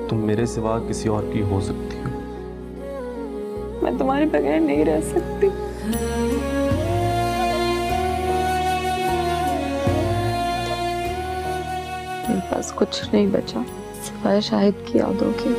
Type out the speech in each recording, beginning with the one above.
तुम मेरे सिवा किसी और की हो सकती हो। मैं तुम्हारे बगैर नहीं रह सकती। मेरे पास कुछ नहीं बचा सिवाय शाहिद की यादों के।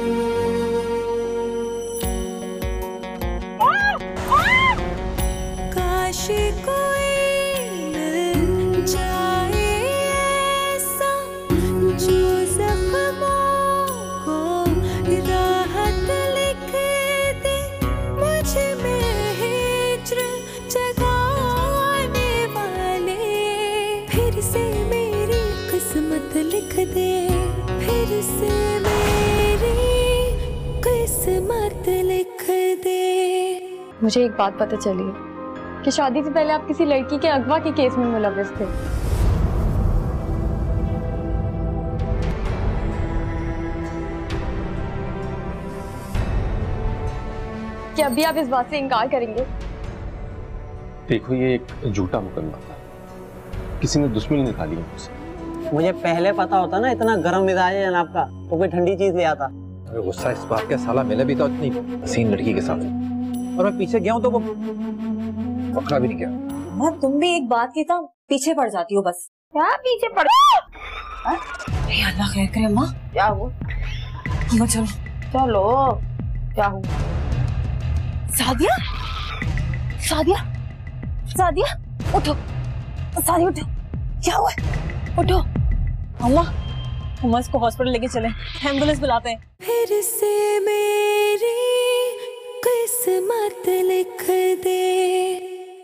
मुझे एक बात पता चली कि शादी से पहले आप किसी लड़की के अगवा के केस में मुलव्विस थे। क्या अभी आप इस बात से इनकार करेंगे? देखो, ये एक झूठा मुकदमा था, किसी ने दुश्मनी निकाली है मुझसे। मुझे पहले पता होता ना इतना गर्म मिजाज है जनाब का, तो कोई ठंडी चीज ले आता। अरे गुस्सा इस बात का, साला मिला भी तो इतनी हसीन लड़की के साथ और मैं पीछे गया हूँ तो वो पकड़ा भी नहीं गया। माँ, तुम भी एक बात की था पीछे पड़ जाती हो बस। क्या पीछे पड़? अल्लाह खैर करे। अम्मा क्या हुआ? अम्मा चलो चलो। क्या हुआ? सादिया, सादिया, सादिया उठो, सादिया उठो। क्या हुआ? उठो। अम्मा, अम्मा इसको हॉस्पिटल लेके चले, एम्बुलेंस बुलाते हैं। फिर से मेरी किस्मत लिख दे,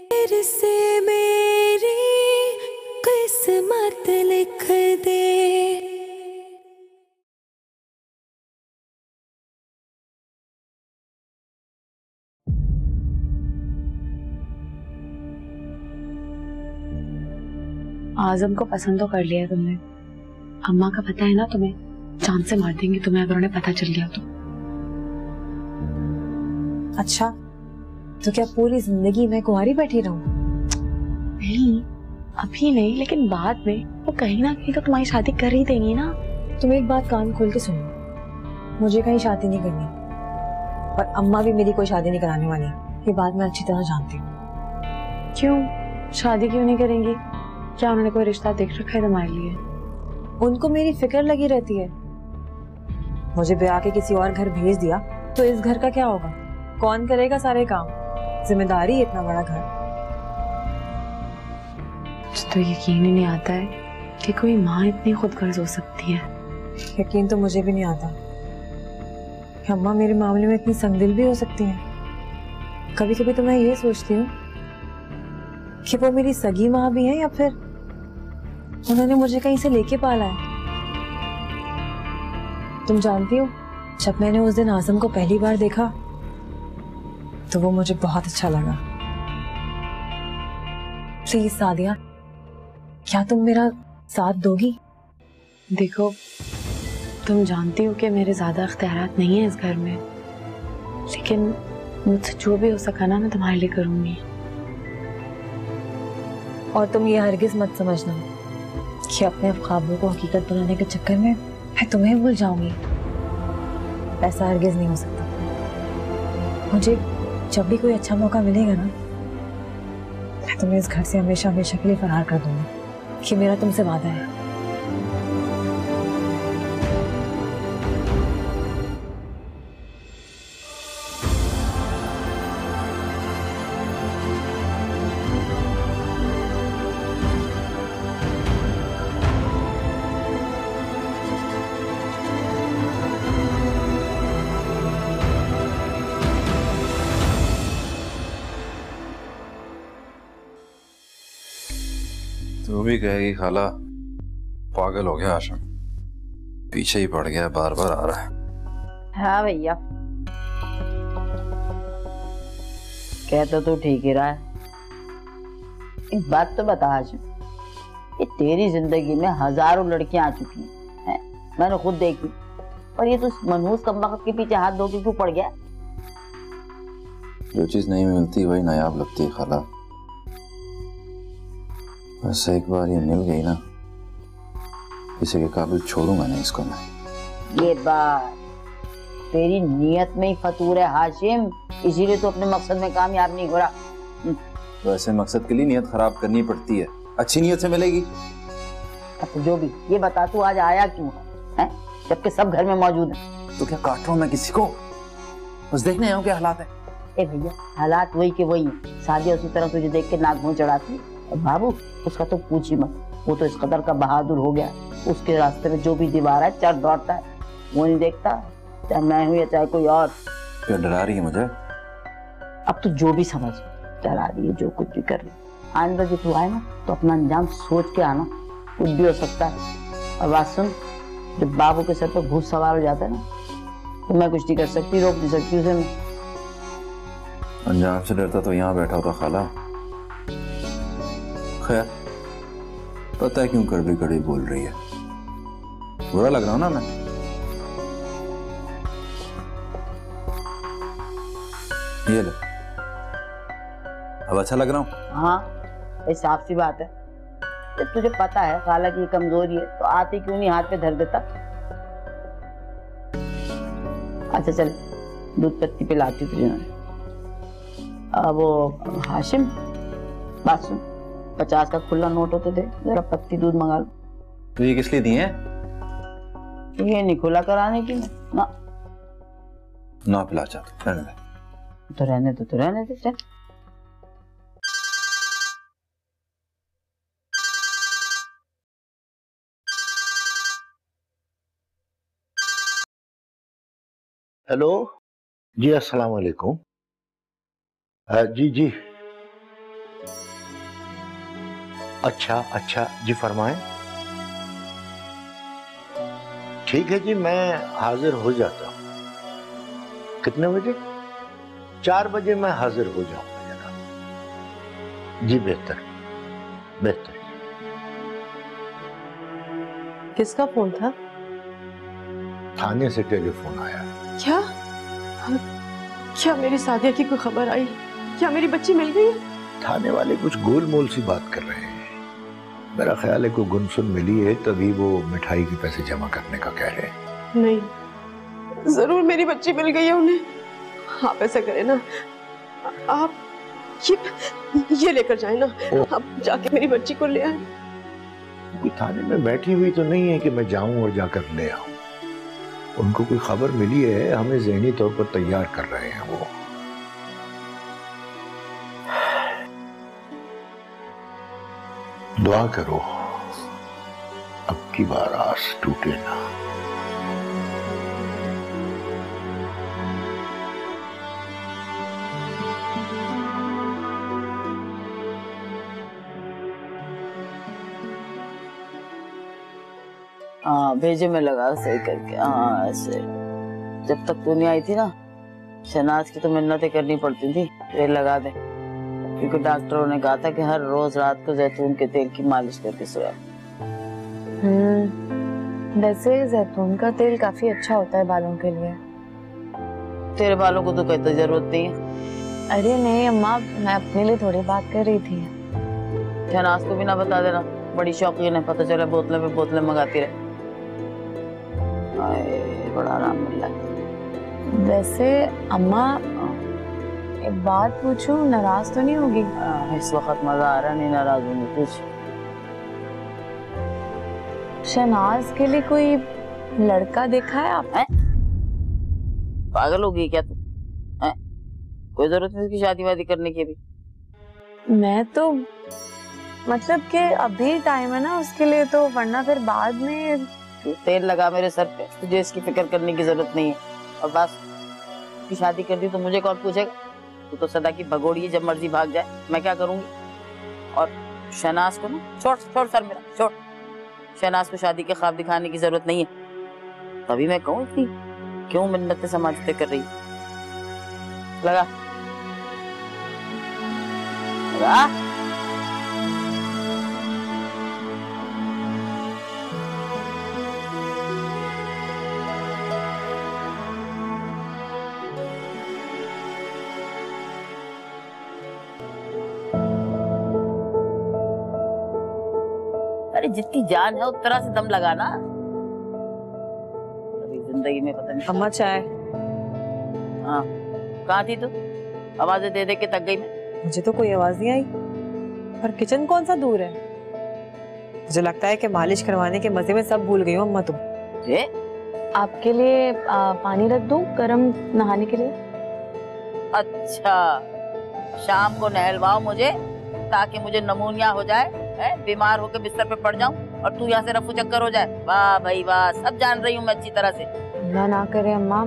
फिर से मेरी किस्मत लिख दे। आजम को पसंद तो कर लिया तुमने। अम्मा का पता है ना तुम्हें, जान से मार देंगे तुम्हें अगर उन्हें पता चल गया तो। अच्छा, तो क्या पूरी जिंदगी मैं कुंवारी बैठी रहूं? नहीं, अभी नहीं, लेकिन बाद में वो कहीं ना कहीं तो तुम्हारी शादी कर ही देंगी ना। तुम एक बात कान खोल के सुनो, मुझे कहीं शादी नहीं करनी और अम्मा भी मेरी कोई शादी नहीं कराने वाली, ये बात मैं अच्छी तरह जानती हूँ। क्यों शादी क्यों नहीं करेंगी? क्या उन्होंने कोई रिश्ता देख रखा है तुम्हारे लिए? उनको मेरी फिक्र लगी रहती है। मुझे ब्याह के किसी और घर भेज दिया तो इस घर का क्या होगा? कौन करेगा सारे काम? जिम्मेदारी इतना बड़ा घर। तो यकीन ही नहीं आता है कि कोई माँ इतनी खुदगर्ज हो सकती है। यकीन तो मुझे भी नहीं आता कि अम्मा मेरे मामले में इतनी संगदिल भी हो सकती हैं। कभी कभी तो मैं ये सोचती हूँ कि वो मेरी सगी माँ भी है या फिर उन्होंने मुझे कहीं से लेके पाला है। तुम जानती हो, जब मैंने उस दिन आजम को पहली बार देखा तो वो मुझे बहुत अच्छा लगा। प्लीज सादिया, क्या तुम मेरा साथ दोगी? देखो, तुम जानती हो कि मेरे ज्यादा इख्तियारात नहीं है इस घर में, लेकिन मुझसे जो भी हो सका ना मैं तुम्हारे लिए करूंगी। और तुम ये हरगिज मत समझना कि अपने ख्वाबों को हकीकत बनाने के चक्कर में मैं तुम्हें भूल जाऊंगी। ऐसा हरगिज नहीं हो सकता। मुझे जब भी कोई अच्छा मौका मिलेगा ना, मैं तुम्हें इस घर से हमेशा हमेशा के लिए फरार कर दूंगी। कि मेरा तुमसे वादा है। तू भी कहेगी खाला पागल हो गया आशम, पीछे ही पड़ गया, बार बार आ रहा है। हाँ भैया, कहते तो ठीक ही रहा है। एक बात तो बता आशम, ये तेरी जिंदगी में हजारों लड़कियां आ चुकी हैं, मैंने खुद देखी, और ये तो मनहूस कमबख्त के पीछे हाथ धो के क्यों पड़ गया? जो चीज नहीं मिलती वही नायाब लगती है खाला। बस एक बार ये मिल गई ना, किसी के काबिल छोड़ूंगा नहीं इसको मैं। ये बात तेरी नीयत में ही फतूर है हाशिम, इसीलिए तो अपने मकसद में कामयाब नहीं हो रहा। तो ऐसे मकसद के लिए नीयत खराब करनी पड़ती है, अच्छी नीयत से मिलेगी। अब जो भी, ये बता तू आज आया क्यों है, जबकि सब घर में मौजूद है। तो क्या काट रहा हूँ मैं किसी को? बस देखने आया हूँ क्या हालात है। ए भैया, हालात वही के वही हैं। सादिया उसी तरह तुझे देख के नाक मुंह चढ़ाती है। और बाबू उसका तो पूछ ही मत, वो तो इस कदर का बहादुर हो गया, उसके रास्ते में जो भी दीवार है चढ़ दौड़ता है, वो नहीं देखता चाहे मैं हूँ या चाहे कोई और। क्या डरा रही है मुझे? अब तू जो भी समझ, डरा रही है जो कुछ भी कर रही है, आइंदा जब तू आए ना तो अपना अंजाम सोच के आना, कुछ भी हो सकता है। और बात सुन, जब बाबू के सर पर भूत सवार हो जाता है ना, तो मैं कुछ नहीं कर सकती, रोक नहीं सकती उसे मैं। अंजाम से डरता तो यहाँ बैठा होता खाला। खैर, पता है क्यों कड़वी कड़वी बोल रही है? बुरा लग रहा हूं ना मैं? ये ले, अब अच्छा लग रहा हूँ? हाँ, ये साफ सी बात है। जब तुझे पता है खाला की कमजोरी है तो आते क्यों नहीं हाथ पे धर देता। अच्छा चल, दूध पत्ती पिलाती तुझे मैं। अब वो हाशिम, बात सुन, 50 का खुला नोट हो तो दे, जरा पत्ती दूध मंगा लो। तो ये किस लिए दिए हैं? ये नहीं खुला कराने की ना। ना पिला चाहता, रहने दे। तो रहने दो, तो रहने दे, चल। हेलो जी, अस्सलाम वालेकुम। जी जी, अच्छा जी, फरमाएं। ठीक है जी, मैं हाजिर हो जाता हूँ। कितने बजे? 4 बजे मैं हाजिर हो जाऊंगा जनाब। जी बेहतर बेहतर। किसका फोन था? थाने से टेलीफोन आया। क्या? क्या मेरी सादिया की कोई खबर आई? क्या मेरी बच्ची मिल गई? थाने वाले कुछ गोलमोल सी बात कर रहे हैं। मेरा ख्याल है कोई गुमसुम मिली है, तभी वो मिठाई के पैसे जमा करने का कह रहे हैं। नहीं, जरूर मेरी बच्ची मिल गई है उन्हें। आप ऐसा करें ना, आप ये लेकर जाए ना, आप जाके मेरी बच्ची को ले आए। कोई थाने में बैठी हुई तो नहीं है कि मैं जाऊं और जाकर ले आऊं। उनको कोई खबर मिली है, हमें ज़हनी तौर पर तैयार कर रहे हैं वो। दुआ करो अब की बार आस टूटे ना। हाँ भेजे में लगा सही करके। हाँ ऐसे, जब तक तू नहीं आई थी ना, शहनाज की तो मिन्नतें करनी पड़ती थी तेल लगा दे, क्योंकि डॉक्टरों ने कहा था कि हर रोज रात को जैतून के तेल की मालिश करके सोया। वैसे जैतून का तेल काफी अच्छा होता है बालों के लिए। तेरे बालों को तो कहते जरूरत नहीं है। अरे नहीं अम्मा, मैं अपने लिए थोड़ी बात कर रही थी। शहनाज को भी ना बता देना, बड़ी शौकीन है, पता चला बोतलें पे बोतलें मंगाती रहे। बड़ा आराम मिल रहा है। वैसे अम्मा, एक बात पूछूं, नाराज तो नहीं होगी? इस वक्त मजा आ रहा, नहीं नाराज होंगी। कुछ शहनाज के लिए कोई लड़का देखा है आप? पागल होगी क्या तू? कोई जरूरत नहीं उसकी शादी वादी करने की अभी। मैं तो मतलब कि अभी टाइम है ना उसके लिए, तो वरना फिर बाद में। तेल लगा मेरे सर पे, तुझे इसकी फिक्र करने की जरूरत नहीं है। और बस की शादी कर दी तो मुझे कौन पूछेगा? तू तो सदा की भगोड़ी है, जब मर्जी भाग जाए, मैं क्या करूंगी? और शहनाज को ना छोड़ सर मेरा छोड़। शहनाज को शादी के ख्वाब दिखाने की जरूरत नहीं है। तभी मैं कहूँ इतनी क्यों मिन्नतें समाजते कर रही है। लगा जितनी जान है उस तरह से दम लगाना। अभी जिंदगी में पता नहीं। अम्मा चाय। हाँ, कहाँ थी तू? आवाजें दे दे के थक गई मैं। मुझे तो कोई आवाज नहीं आई, पर किचन कौन सा दूर है? मुझे लगता है कि मालिश करवाने के मजे में सब भूल गई हो अम्मा तुम। आपके लिए पानी रख दूं गरम नहाने के लिए? अच्छा, शाम को नहलवाओ मुझे ताकि मुझे नमूनिया हो जाए, बीमार होकर बिस्तर पे पड़ जाऊं और तू यहाँ से रफू चक्कर हो जाए। वाह भाई वाह, सब जान रही हूँ मैं अच्छी तरह से। अल्लाह ना करे अम्मा,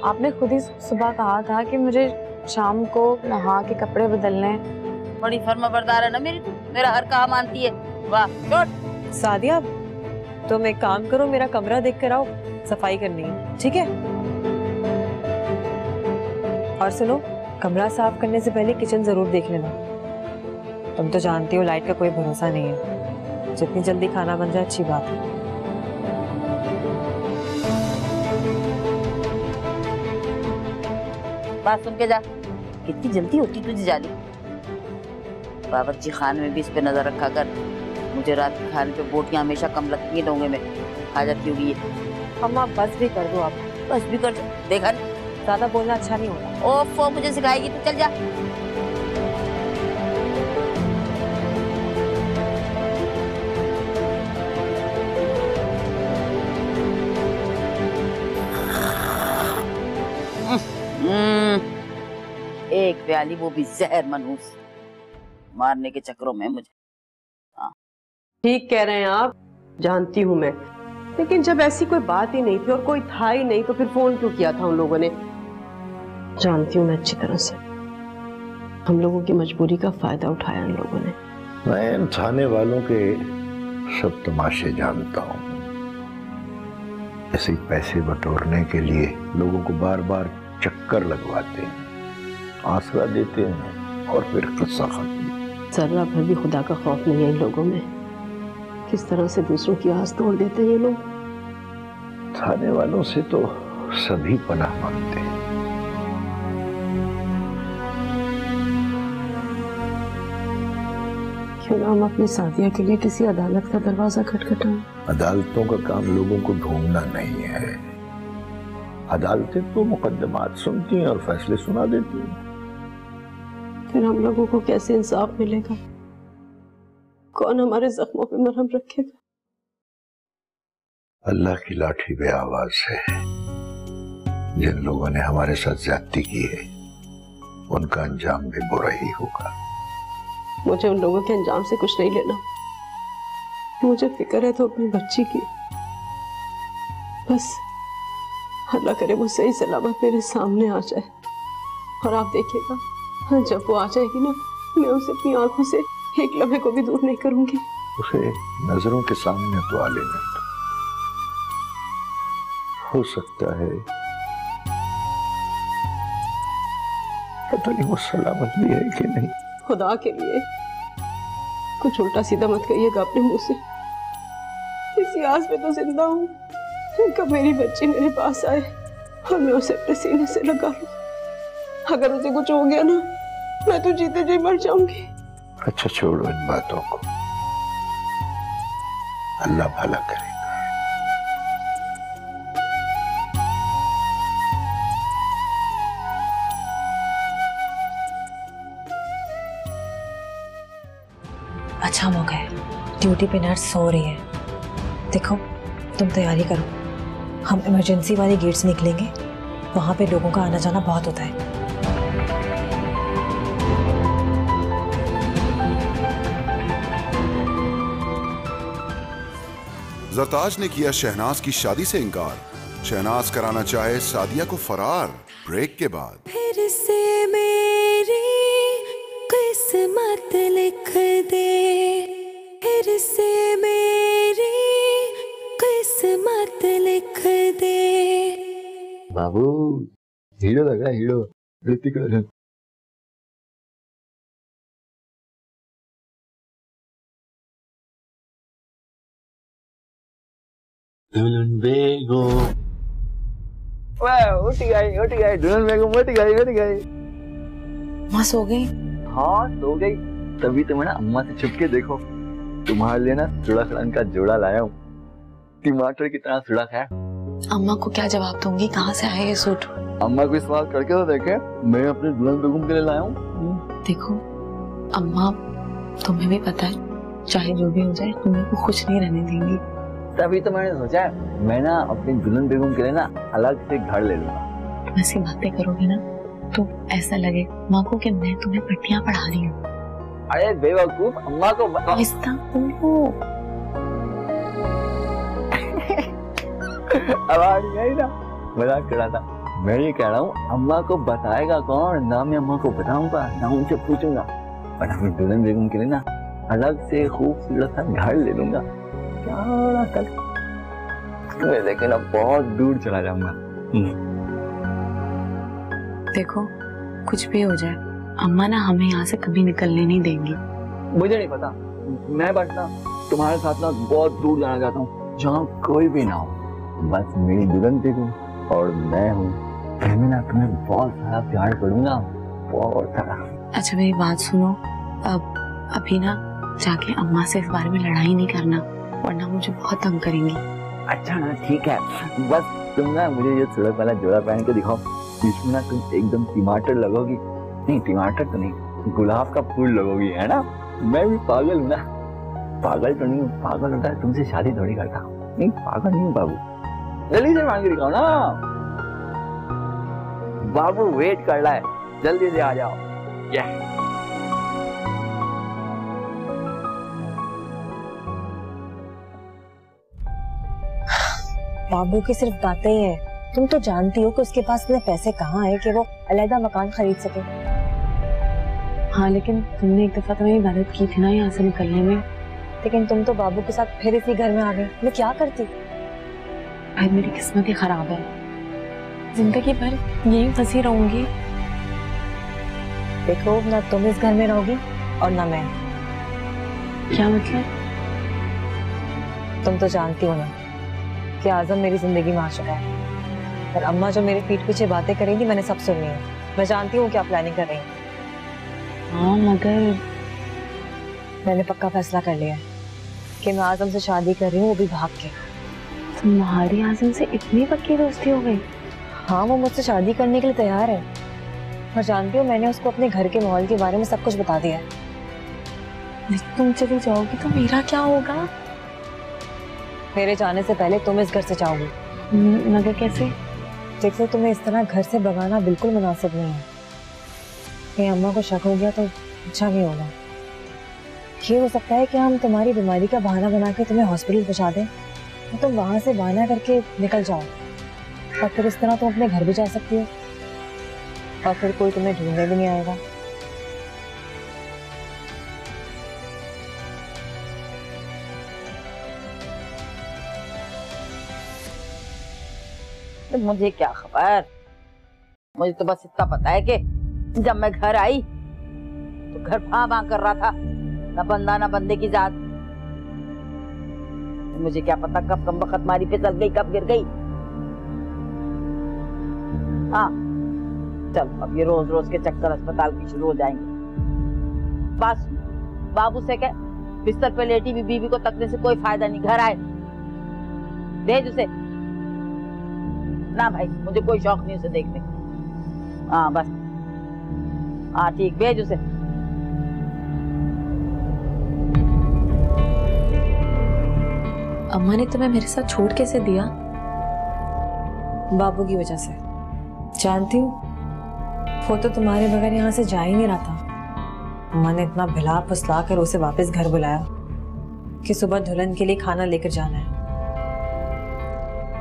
आपने खुद ही सुबह कहा था कि मुझे शाम को नहा के कपड़े बदलने हैं। बड़ी फर्माबरदार है ना मेरी तू, मेरा हर कहा मानती है। वाह छोड़। सादिया, तुम एक काम करो, मेरा कमरा देख कर आओ, सफाई करनी है, ठीक है? और सुनो, कमरा साफ करने से पहले किचन जरूर देख लेना। तुम तो जानती हो लाइट का कोई भरोसा नहीं है, जितनी जल्दी खाना बन जाए अच्छी बात है। बात सुन के जा, कितनी जल्दी होती तुझे जाली। बावर्ची खाने में भी इस पे नजर रखा कर, मुझे रात के खाने पे बोटियां हमेशा कम लगती है डोंगे में, खा जाती होगी ये। अम्मा बस भी कर दो आप। बस भी कर, देखा ज्यादा बोलना अच्छा नहीं होता। ओफो, मुझे सिखाएगी तू, चल जा। एक प्याली, वो भी जहर मनहूस, मारने के चक्करों में मुझे। ठीक कह रहे हैं आप, जानती हूँ मैं, लेकिन जब ऐसी कोई बात ही नहीं थी और कोई था ही नहीं तो फिर फोन क्यों किया था उन लोगों ने? जानती हूँ मैं अच्छी तरह से, हम लोगों की मजबूरी का फायदा उठाया उन लोगों ने। मैं इन थाने वालों के सब तमाशे जानता हूँ। ऐसे पैसे बटोरने के लिए लोगों को बार बार चक्कर लगवाते हैं, आसरा देते हैं और फिर किस्सा खत्म। जरा भर भी खुदा का खौफ नहीं है इन लोगों में। किस तरह से दूसरों की आस तोड़ देते हैं ये लोग। थाने वालों से तो सभी पनाह मांगते हैं। क्यों ना हम अपनी सादिया के लिए किसी अदालत का दरवाजा खटखटाएं? अदालतों का काम लोगों को ढूंढना नहीं है। अदालतें तो मुकदमात सुनती हैं और फैसले सुना देती हैं। फिर हम लोगों को कैसे इंसाफ मिलेगा? कौन हमारे जख्मों पे मरहम रखेगा? अल्लाह की लाठी पे आवाज है। जिन लोगों ने हमारे साथ ज्यादती की है उनका अंजाम भी बुरा ही होगा। मुझे उन लोगों के अंजाम से कुछ नहीं लेना। मुझे फिक्र है तो अपनी बच्ची की। बस अल्लाह करे वो सही सलामत मेरे सामने आ जाए, और आप देखिएगा जब वो आ जाएगी ना, मैं उसे अपनी आंखों से एक लम्हे को भी दूर नहीं करूंगी। उसे नजरों के सामने तो आ लेने दो। हो सकता है पता नहीं वो सलामत भी है कि नहीं। खुदा के लिए कुछ उल्टा सीधा मत कहिएगा अपने मुंह से। इसी आस में तो जिंदा हूँ कब मेरी बच्ची मेरे पास आए और मैं उसे अपने सीने से लगा लूं। अगर उसे कुछ हो गया ना, मैं तो जीते जी मर जाऊंगी। अच्छा छोड़ो इन बातों को, अल्लाह भला करेगा। अच्छा मौका है, ड्यूटी पे नर्स सो रही है। देखो तुम तैयारी करो, हम इमरजेंसी वाले गेट से निकलेंगे, वहां पे लोगों का आना जाना बहुत होता है। ज़रताज ने किया शहनाज की शादी से इनकार, शहनाज कराना चाहे सादिया को फरार। ब्रेक के बाद फिर से मेरी किस्मत लिख दे, फिर से मेरी किस्मत लिख दे। बाबू हीरो लग रहा है, हीरो ऋतिक रोशन। दुल्हन बेगम उठ गई दुल्हन बेगम उठ गई। माँ सो गई? हाँ सो गई, तभी तो मैं ना अम्मा से छुप के देखो तुम्हारे लिए ना सुड़ा सड़न का जोड़ा लाया हूँ। टमाटर की तरह सुड़ा खाया। अम्मा को क्या जवाब दूंगी? कहाँ से आया ये सूट? अम्मा को सवाल करके तो देखे, मैं अपनी दुल्हन बेगम के लिए लाया हूँ। देखो अम्मा, तुम्हें भी पता है चाहे जो भी हो जाए तुम्हें को खुश नहीं रहने देंगी। तभी तो मैंने सोचा मैं ना अपनी दुल्हन बेगम के लिए ना अलग से घर ले लूंगा। तुम ऐसी बातें करोगे ना तो ऐसा लगे माँ को कि मैं तुम्हें पट्टियाँ पढ़ा रही हूँ। अरे बेवकूफ, अम्मा को आवाज नहीं आई ना, मजाक कर रहा था। मैं ये कह रहा हूँ अम्मा को बताएगा कौन? ना मैं अम्मा को बताऊंगा ना उनसे पूछूंगा, और अपनी दुल्हन बेगम के लिए ना अलग से खूबसूरत सा घर ले लूंगा। क्या तक मैं लेकिन अब बहुत दूर चला जाऊंगा। देखो कुछ भी हो जाए अम्मा ना हमें यहाँ से कभी निकलने नहीं देंगी। मुझे नहीं पता, मैं बस ना तुम्हारे साथ ना बहुत दूर जाना चाहता हूँ, जहाँ कोई भी ना हो, बस मेरी दुल्हन बेगम और मैं हूँ। मैं ना तुम्हें बहुत सारा प्यार करूंगा, बहुत सारा। अच्छा मेरी बात सुनो, अब अभी ना जाके अम्मा से इस बारे में लड़ाई नहीं करना, वरना मुझे बहुत तंग करेंगी। अच्छा ना ठीक है, बस तुम ना मुझे ये सड़क वाला जोड़ा पहन के दिखाओ, इसमें ना तुम एकदम टमाटर लगोगी। नहीं टमाटर तो नहीं, गुलाब का फूल लगोगी, है ना? मैं भी पागल हूँ ना, पागल तो नहीं हूँ, पागल होता है तुमसे शादी थोड़ी करता। नहीं पागल नहीं हूँ बाबू, जल्दी से मांग के दिखाओ ना। बाबू वेट कर रहा है, जल्दी से आ जाओ। बाबू की सिर्फ बातें ही है, तुम तो जानती हो कि उसके पास इतने पैसे कहाँ है कि वो अलग मकान खरीद सके। हाँ लेकिन तुमने एक दफा तो मेरी मदद की थी ना यहाँ से निकलने में। लेकिन तुम तो बाबू के साथ फिर इसी घर में आ गई, मैं क्या करती? भाई मेरी किस्मत ही खराब है, जिंदगी भर यही फंसी रहूंगी। देखो ना तुम इस घर में रहोगी और ना मैं। क्या मतलब? तुम तो जानती हो ना कि आजम मेरी जिंदगी में आ चुका है, और अम्मा जो मेरे पीठ पीछे बातें करेंगी मैंने सब सुनी है। मैं जानती हूँ क्या प्लानिंग कर रही है। हाँ मगर मैंने पक्का फैसला कर लिया कि मैं आजम से शादी कर रही हूँ, वो भी भाग के। तुम्हारी आजम से इतनी पक्की दोस्ती हो गई? हाँ वो मुझसे शादी करने के लिए तैयार है, और जानती हो मैंने उसको अपने घर के माहौल के बारे में सब कुछ बता दिया है। तुम चली जाओगी तो मेरा क्या होगा? मेरे जाने से पहले तुम इस घर से जाओगी। मगर कैसे? देखो तुम्हें इस तरह घर से भगाना बिल्कुल मुनासिब नहीं है। कहीं अम्मा को शक हो गया तो अच्छा नहीं होगा। ये हो सकता है कि हम तुम्हारी बीमारी का बहाना बना के तुम्हें हॉस्पिटल पहुंचा दें, तो तुम वहां से बहाना करके निकल जाओ, और फिर इस तरह तुम अपने घर भी जा सकती हो, और फिर कोई तुम्हें ढूंढने भी नहीं आएगा। मुझे क्या खबर, मुझे तो बस इतना पता है कि जब मैं घर आई तो घर भां कर रहा था, न बंदा न बंदे की जात। मुझे क्या पता कब कम वक्त मारी फिसल गई, कब गिर गई। हाँ चल अब ये रोज रोज के चक्कर अस्पताल की शुरू हो जाएंगे। बस बाबू से कह बिस्तर पे लेटी बीवी को तकने से कोई फायदा नहीं, घर आए भेज उसे। ना भाई मुझे कोई शौक नहीं उसे देखने। हाँ बस, हाँ ठीक, भेज उसे। अम्मा ने तुम्हें मेरे साथ छोड़ कैसे दिया? बाबू की वजह से। जानती हूँ वो तो तुम्हारे बगैर यहाँ से जा ही नहीं रहा था। अम्मा ने इतना भिला फुसला कर उसे वापस घर बुलाया कि सुबह दुल्हन के लिए खाना लेकर जाना है।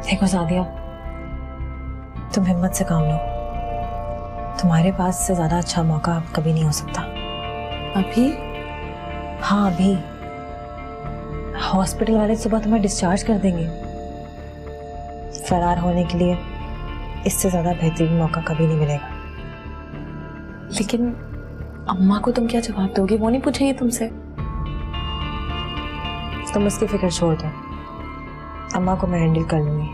देखो सादिया, तुम हिम्मत से काम लो, तुम्हारे पास से ज्यादा अच्छा मौका अब कभी नहीं हो सकता। अभी? हाँ अभी। हॉस्पिटल वाले सुबह तुम्हें डिस्चार्ज कर देंगे। फरार होने के लिए इससे ज्यादा बेहतरीन मौका कभी नहीं मिलेगा। लेकिन अम्मा को तुम क्या जवाब दोगे? वो नहीं पूछेंगे तुमसे? तुम उसकी फिक्र छोड़ दो, अम्मा को मैं हैंडल कर लूंगी।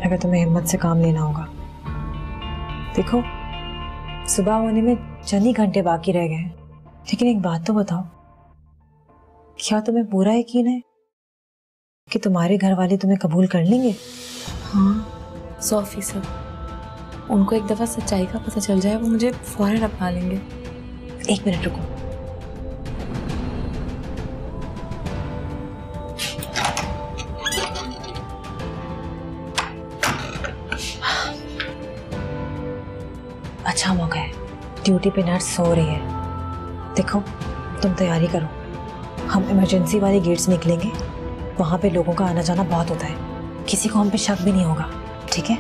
अगर तुम्हें हिम्मत से काम लेना होगा। देखो सुबह होने में चंद ही घंटे बाकी रह गए, लेकिन एक बात तो बताओ, क्या तुम्हें पूरा यकीन है कि तुम्हारे घर वाले तुम्हें कबूल कर लेंगे? हाँ 100%। उनको एक दफा सच्चाई का पता चल जाए वो मुझे फौरन अपना लेंगे। 1 मिनट रुको। अच्छा मौका है, ड्यूटी पे नर्स सो रही है। देखो तुम तैयारी करो, हम इमरजेंसी वाले गेट से निकलेंगे। वहां पे लोगों का आना जाना बहुत होता है, किसी को हम पे शक भी नहीं होगा, ठीक है?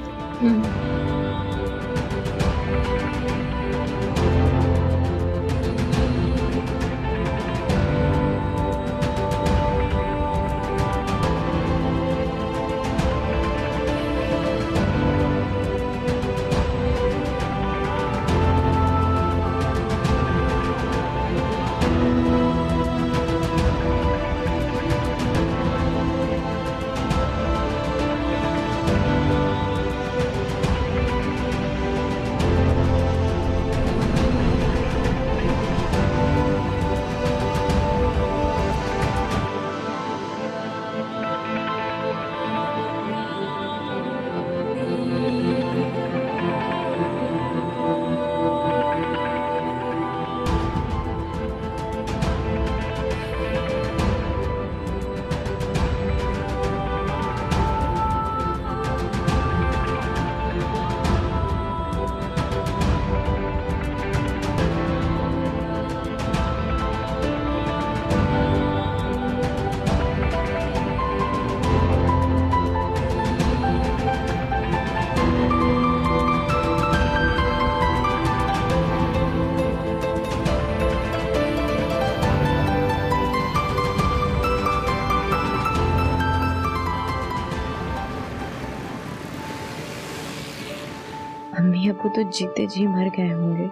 अम्मी अब्बू तो जीते जी मर गए होंगे।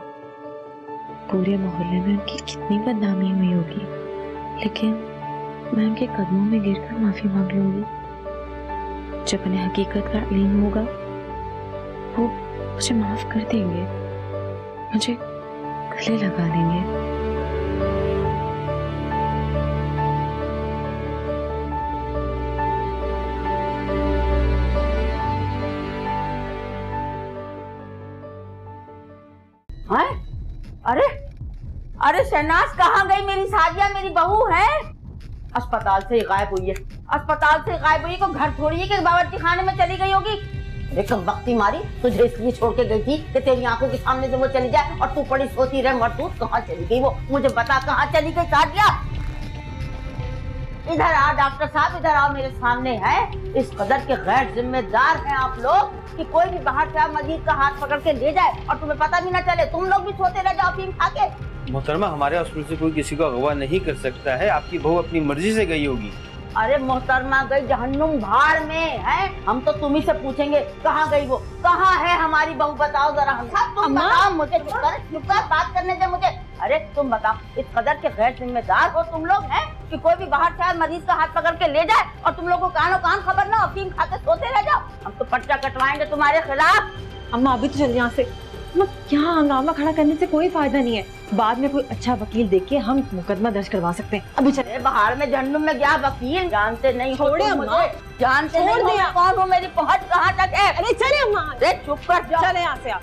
पूरे मोहल्ले में उनकी कितनी बदनामी हुई होगी, लेकिन मैं उनके कदमों में गिरकर माफी मांग लूंगी। जब उन्हें हकीकत का इल्म होगा वो मुझे माफ कर देंगे, मुझे गले लगा देंगे। अरे अरे शहनाज कहाँ गई मेरी सादिया, मेरी बहू है? अस्पताल से गायब हुई है, अस्पताल से गायब हुई है। कोई घर थोड़ी है कि बावर्ची खाने में चली गई होगी। अरे कब वक्ती मारी, तुझे इसलिए छोड़ के गई थी कि तेरी आंखों के सामने से वो चली जाए और तू पड़ी सोती रहे। मरतूत कहाँ चली गई वो, मुझे बता कहाँ चली गई सादिया? इधर आओ डॉक्टर साहब, इधर आओ मेरे सामने। है इस कदर के गैर जिम्मेदार हैं आप लोग कि कोई भी बाहर से मरीज का हाथ पकड़ के ले जाए और तुम्हें पता भी ना चले, तुम लोग भी सोते रह जाओ अफीम खा के। मोहतरमा, हमारे हॉस्पिटल से कोई किसी को अगवा नहीं कर सकता है। आपकी बहू अपनी मर्जी से गई होगी। अरे मोहतरमा गई जहन्नुम भाड़ में है। हम तो तुम्ही से पूछेंगे कहाँ गई वो, कहाँ है हमारी बहू, बताओ जरा हम। तुम बताओ मुझे, चुप कर बात करने दे मुझे। अरे तुम बताओ, इस कदर के गैर जिम्मेदार हो तुम लोग हैं कि कोई भी बाहर से मरीज का हाथ पकड़ के ले जाए और तुम लोगों को कानो कान खबर ना, अफीम खाते सोते रह जाओ। हम तो पर्चा कटवाएंगे तुम्हारे खिलाफ। अम्मा अभी तो चल यहाँ से, यहाँ हंगामा खड़ा करने से कोई फायदा नहीं है। बाद में कोई अच्छा वकील देख के हम मुकदमा दर्ज करवा सकते हैं। अभी चले। बाहर में जहन्नुम में गया वकील, जानते नहीं हो छोड़े अम्मा, जानते नहीं हो कौन हो, मेरी पहुंच कहाँ तक है। अरे चले अम्मा, अरे चुप कर जाओ, चले यहाँ से आप।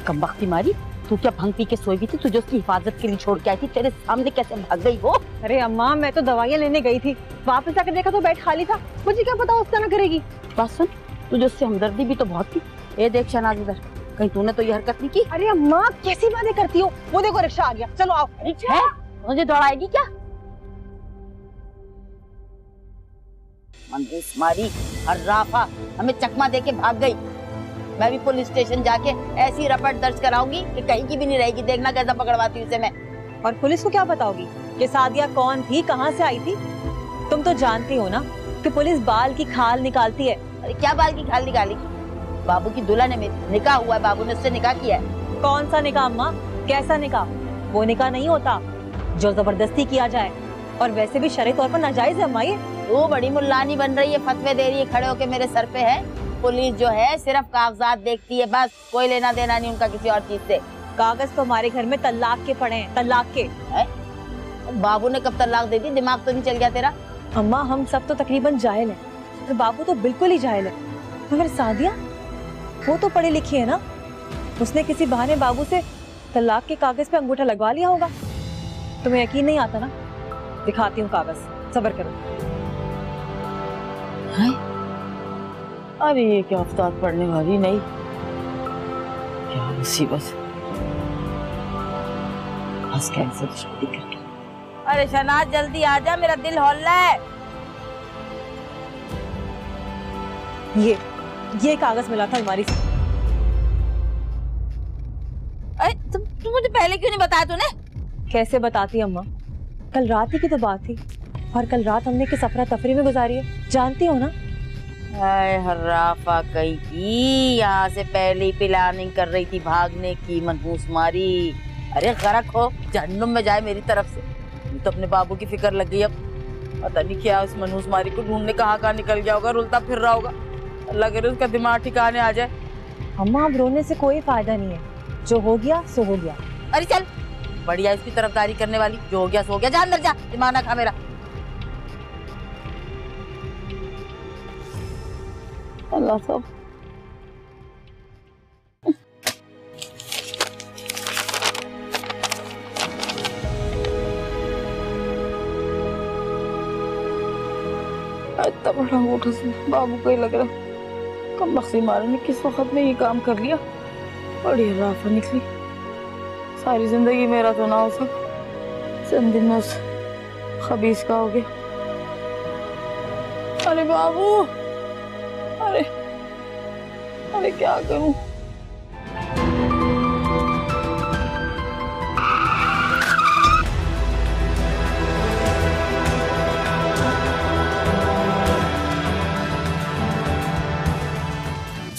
कम वक्ती मारी, तू क्या भंग पी के सोई भी थी? तुझे उसकी हिफाजत के लिए छोड़ के आई थी, तेरे सामने कैसे भाग गई वो? अरे अम्मा मैं तो दवाइयाँ लेने गई थी, वापस आकर देखा तो बेड खाली था। मुझे क्या पता उस तरह करेगी। बात सुन, तुझे उससे हमदर्दी भी तो बहुत थी। ये देख शहनाज इधर, कहीं तूने तो ये हरकत नहीं की? अरे अम्मा कैसी बातें करती हो, वो देखो रिक्शा आ गया, चलो आओ। रिक्शा मुझे दौड़ाएगी क्या? मंदिस मारी अर्राफा हमें चकमा देके भाग गई। मैं भी पुलिस स्टेशन जाके ऐसी रपट दर्ज कराऊंगी कि कहीं की भी नहीं रहेगी। देखना कैसा पकड़वाती उसे मैं। और पुलिस को क्या बताओगी कि सादिया कौन थी, कहाँ से आई थी? तुम तो जानती हो ना कि पुलिस बाल की खाल निकालती है। अरे क्या बाल की खाल निकाली? बाबू की दुल्हन है मेरी, निकाह हुआ है, बाबू ने उससे निकाह किया है। कौन सा निकाह अम्मा, कैसा निकाह? वो निकाह नहीं होता जो जबरदस्ती किया जाए, और वैसे भी शरई तौर पर नाजायज है अम्मा। ये वो बड़ी मुल्लानी बन रही है, फतवे दे रही है खड़े होके मेरे सर पे। है पुलिस जो है सिर्फ कागजात देखती है बस, कोई लेना देना नहीं उनका किसी और चीज से। कागज तो हमारे घर में तलाक के पड़े हैं, तलाक के। बाबू ने कब तलाक दे दी? दिमाग तो नहीं चल गया तेरा? अम्मा हम सब तो तकरीबन जाहिल हैं, और बाबू तो बिल्कुल ही जाहिल है। मगर सादिया वो तो पढ़ी लिखी है ना, उसने किसी बहाने बाबू से तलाक के कागज पे अंगूठा लगवा लिया होगा। तुम्हें यकीन नहीं आता ना? दिखाती हूँ कागज, सब्र करो। अरे ये क्या उस्ताद पढ़ने वाली नहीं, क्या मुसीबत। बस कैंसर शादी करके। अरे शहनाज जल्दी आ जा, मेरा दिल हौल रहा है। ये कागज मिला था अलमारी से। अरे तुम मुझे पहले क्यों नहीं बताया तूने? कैसे बताती अम्मा, कल रात ही की तो बात थी, और कल रात हमने किस अफरा तफरी में गुजारी है जानती हो ना। हाय हर्राफा कहीं की, यहाँ से पहले ही प्लानिंग कर रही थी भागने की, मनहूस मारी। अरे गरक हो जहन्नुम में जाए मेरी तरफ से। तो अपने बाबू की फिक्र लग गई, अब पता नहीं क्या उस मनहूस मारी को ढूंढने कहाँ निकल गया होगा, रुलता फिर रहा होगा। अल्लाह करे उसका दिमाग ठिकाने आ जाए। अम्मा अब रोने से कोई फायदा नहीं है, जो हो गया सो हो गया। अरे चल बढ़िया इसकी तरफदारी करने वाली, जो हो गया सो हो गया, जा अंदर जा, दिमाग ना खा मेरा। अल्लाह सब इतना बड़ा मोटा से बाबू को ही लग रहा कम बख्शी मारे ने किस वक्त में ये काम कर लिया। बड़ी राफा निकली, सारी जिंदगी मेरा तो ना हो सक, चंद दिन में उस खबीस का हो गया। अरे बाबू, अरे अरे क्या करूं।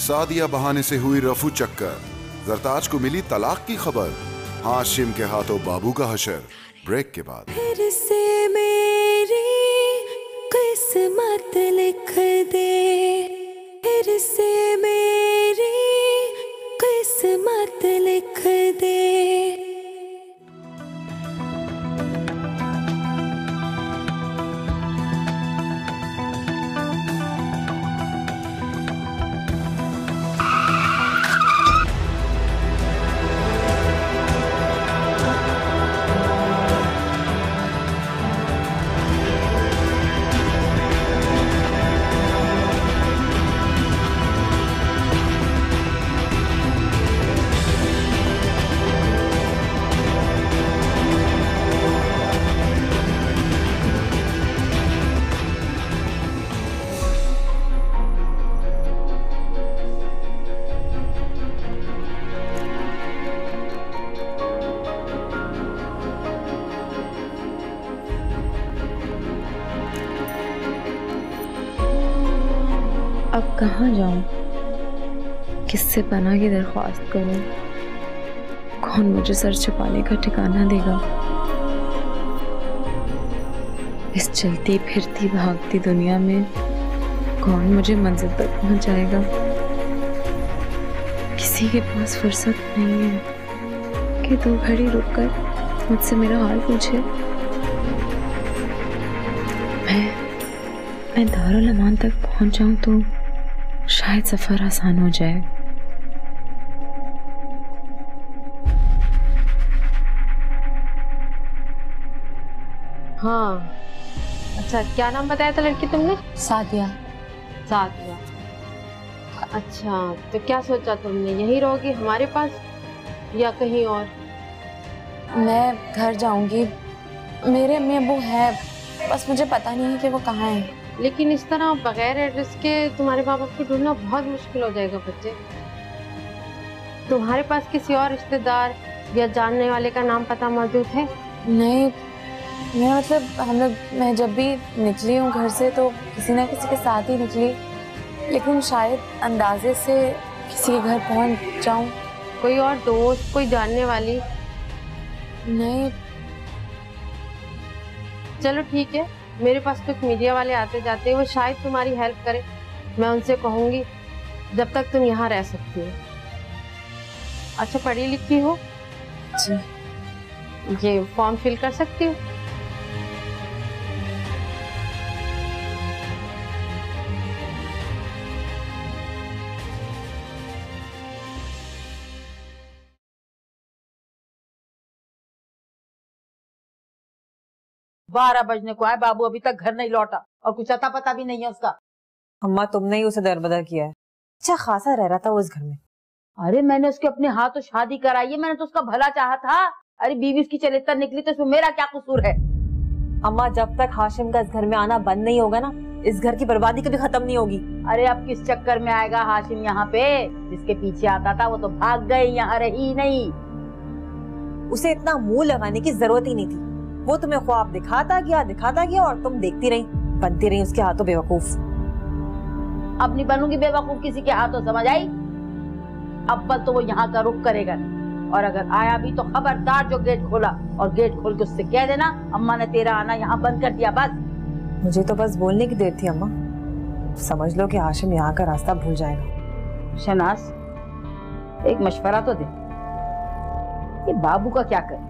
सादिया बहाने से हुई रफू चक्कर, जरताज को मिली तलाक की खबर, हाशिम के हाथों बाबू का हशर। ब्रेक के बाद फिर से मेरी किस्मत लिख दे, फिर से मेरी किस्मत लिख दे। अब कहाँ जाऊं, किससे पनाह की दरख्वास्त करूं, कौन मुझे सर छुपाने का ठिकाना देगा। इस चलती फिरती भागती दुनिया में कौन मुझे मंजिल तक पहुंचाएगा। किसी के पास फुर्सत नहीं है कि 2 घड़ी रुककर मुझसे मेरा हाल पूछे। मैं दारुल अमान तक पहुंच जाऊं तो शायद सफर आसान हो जाए। हाँ अच्छा, क्या नाम बताया था लड़की तुमने? सादिया। सादिया, अच्छा तो क्या सोचा तुमने, यहीं रहोगी हमारे पास या कहीं और? मैं घर जाऊंगी, मेरे अम्मी अबू है, बस मुझे पता नहीं है कि वो कहाँ है। लेकिन इस तरह बगैर एड्रेस के तुम्हारे माँ बाप को ढूंढना बहुत मुश्किल हो जाएगा बच्चे। तुम्हारे पास किसी और रिश्तेदार या जानने वाले का नाम पता मौजूद है? नहीं, मैं मतलब हम लोग, मैं जब भी निकली हूँ घर से तो किसी ना किसी के साथ ही निकली, लेकिन शायद अंदाजे से किसी के घर पहुँच जाऊँ। कोई और दोस्त, कोई जानने वाली? नहीं। चलो ठीक है, मेरे पास कुछ मीडिया वाले आते जाते हैं, वो शायद तुम्हारी हेल्प करें। मैं उनसे कहूँगी जब तक तुम यहाँ रह सकती हो। अच्छा पढ़ी लिखी हो? जी। ये फॉर्म फिल कर सकती हो? 12 बजने को आए, बाबू अभी तक घर नहीं लौटा और कुछ अता पता भी नहीं है उसका। अम्मा तुमने ही उसे दरबदर किया है, अच्छा खासा रह रहा था वो इस घर में। अरे मैंने उसके अपने हाथों शादी कराई है, मैंने तो उसका भला चाहा था। अरे बीवी उसकी चरित्र निकली तो इसमें मेरा क्या कसूर है? अम्मा जब तक हाशिम का इस घर में आना बंद नहीं होगा ना, इस घर की बर्बादी कभी खत्म नहीं होगी। अरे अब किस चक्कर में आएगा हाशिम यहाँ पे? जिसके पीछे आता था वो तो भाग गए, यहाँ रही नहीं। उसे इतना मुंह लगाने की जरूरत ही नहीं थी। वो तुम्हें ख्वाब दिखाता गया और तुम देखती रही, बनती रही उसके हाथों बेवकूफ। अब नहीं बनूंगी बेवकूफ किसी के हाथों, समझ आई? अव्वल तो वो यहाँ का रुख करेगा नहीं, और अगर आया भी तो खबरदार जो गेट खोला, और गेट खोल के उससे कह देना अम्मा ने तेरा आना यहाँ बंद कर दिया। बस मुझे तो बस बोलने की देर थी अम्मा, समझ लो कि हाशिम यहाँ का रास्ता भूल जाएगा। शनाज एक मशवरा तो दे, ये बाबू का क्या करे?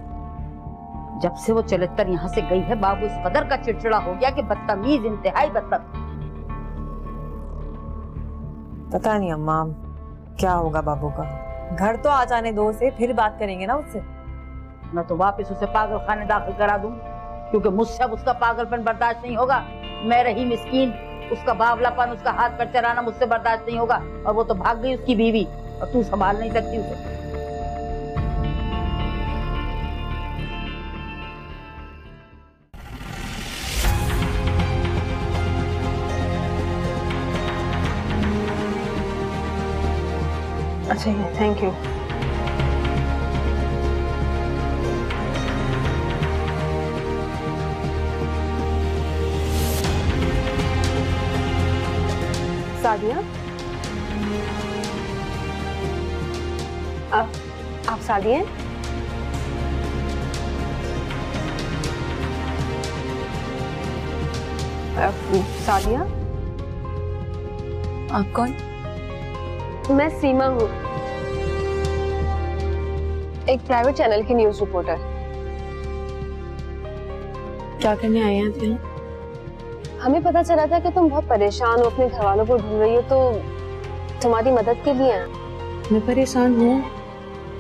जब से वो चलत्तर यहाँ से गई है बाबू इस कदर का चिड़चिड़ा हो गया कि बदतमीज, इंतहाई बदतमीज। पता नहीं अम्मा क्या होगा बाबू का, घर तो आ जाने दो उसे, फिर बात करेंगे ना उससे। मैं तो वापस उसे पागल खाने दाखिल करा दूं, क्योंकि मुझसे अब उसका पागलपन बर्दाश्त नहीं होगा। मैं रही मिस्कीन, उसका बावलापन, उसका हाथ पर चलाना मुझसे बर्दाश्त नहीं होगा। और वो तो भाग गई उसकी बीवी, और तू संभाल नहीं सकती उसे। अच्छा थैंक यू। सादिया, आप सादिया हैं? सादिया, आप कौन? मैं सीमा हूँ, एक प्राइवेट चैनल की न्यूज रिपोर्टर। क्या करने आए हैं यहाँ? हमें पता चला था कि तुम बहुत परेशान हो, अपने घर वालों को ढूंढ रही हो, तो तुम्हारी मदद के लिए आए। मैं परेशान हूँ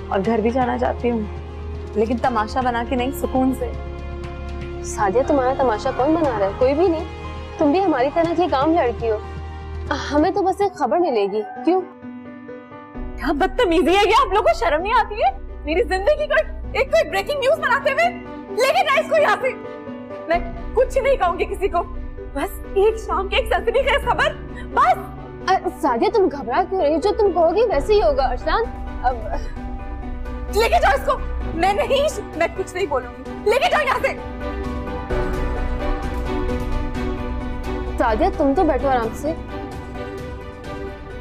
और घर भी जाना चाहती हूँ, लेकिन तमाशा बना के नहीं, सुकून से। सादिया, तुम्हारा तमाशा कौन बना रहा है? कोई भी नहीं, तुम भी हमारी तरह की काम लड़की हो। हमें तो बस एक खबर मिलेगी। क्यों? क्या बदतमीजी है ये, आप लोगों को शर्म नहीं आती है? मेरी जिंदगी को कोई ब्रेकिंग न्यूज बनाते हुए लेके जाए इसको यहाँ से। मैं कुछ नहीं कहूंगी किसी को, बस एक शाम की एक सनसनीखेज खबर, बस। सादिया, तुम घबरा क्यों रही हो? जो तुम कहोगी वैसे ही होगा। अरसान, अब लेके जाओ इसको। मैं कुछ नहीं बोलूंगी, लेके जाओ यहाँ से। सादिया, तुम तो बैठो आराम से,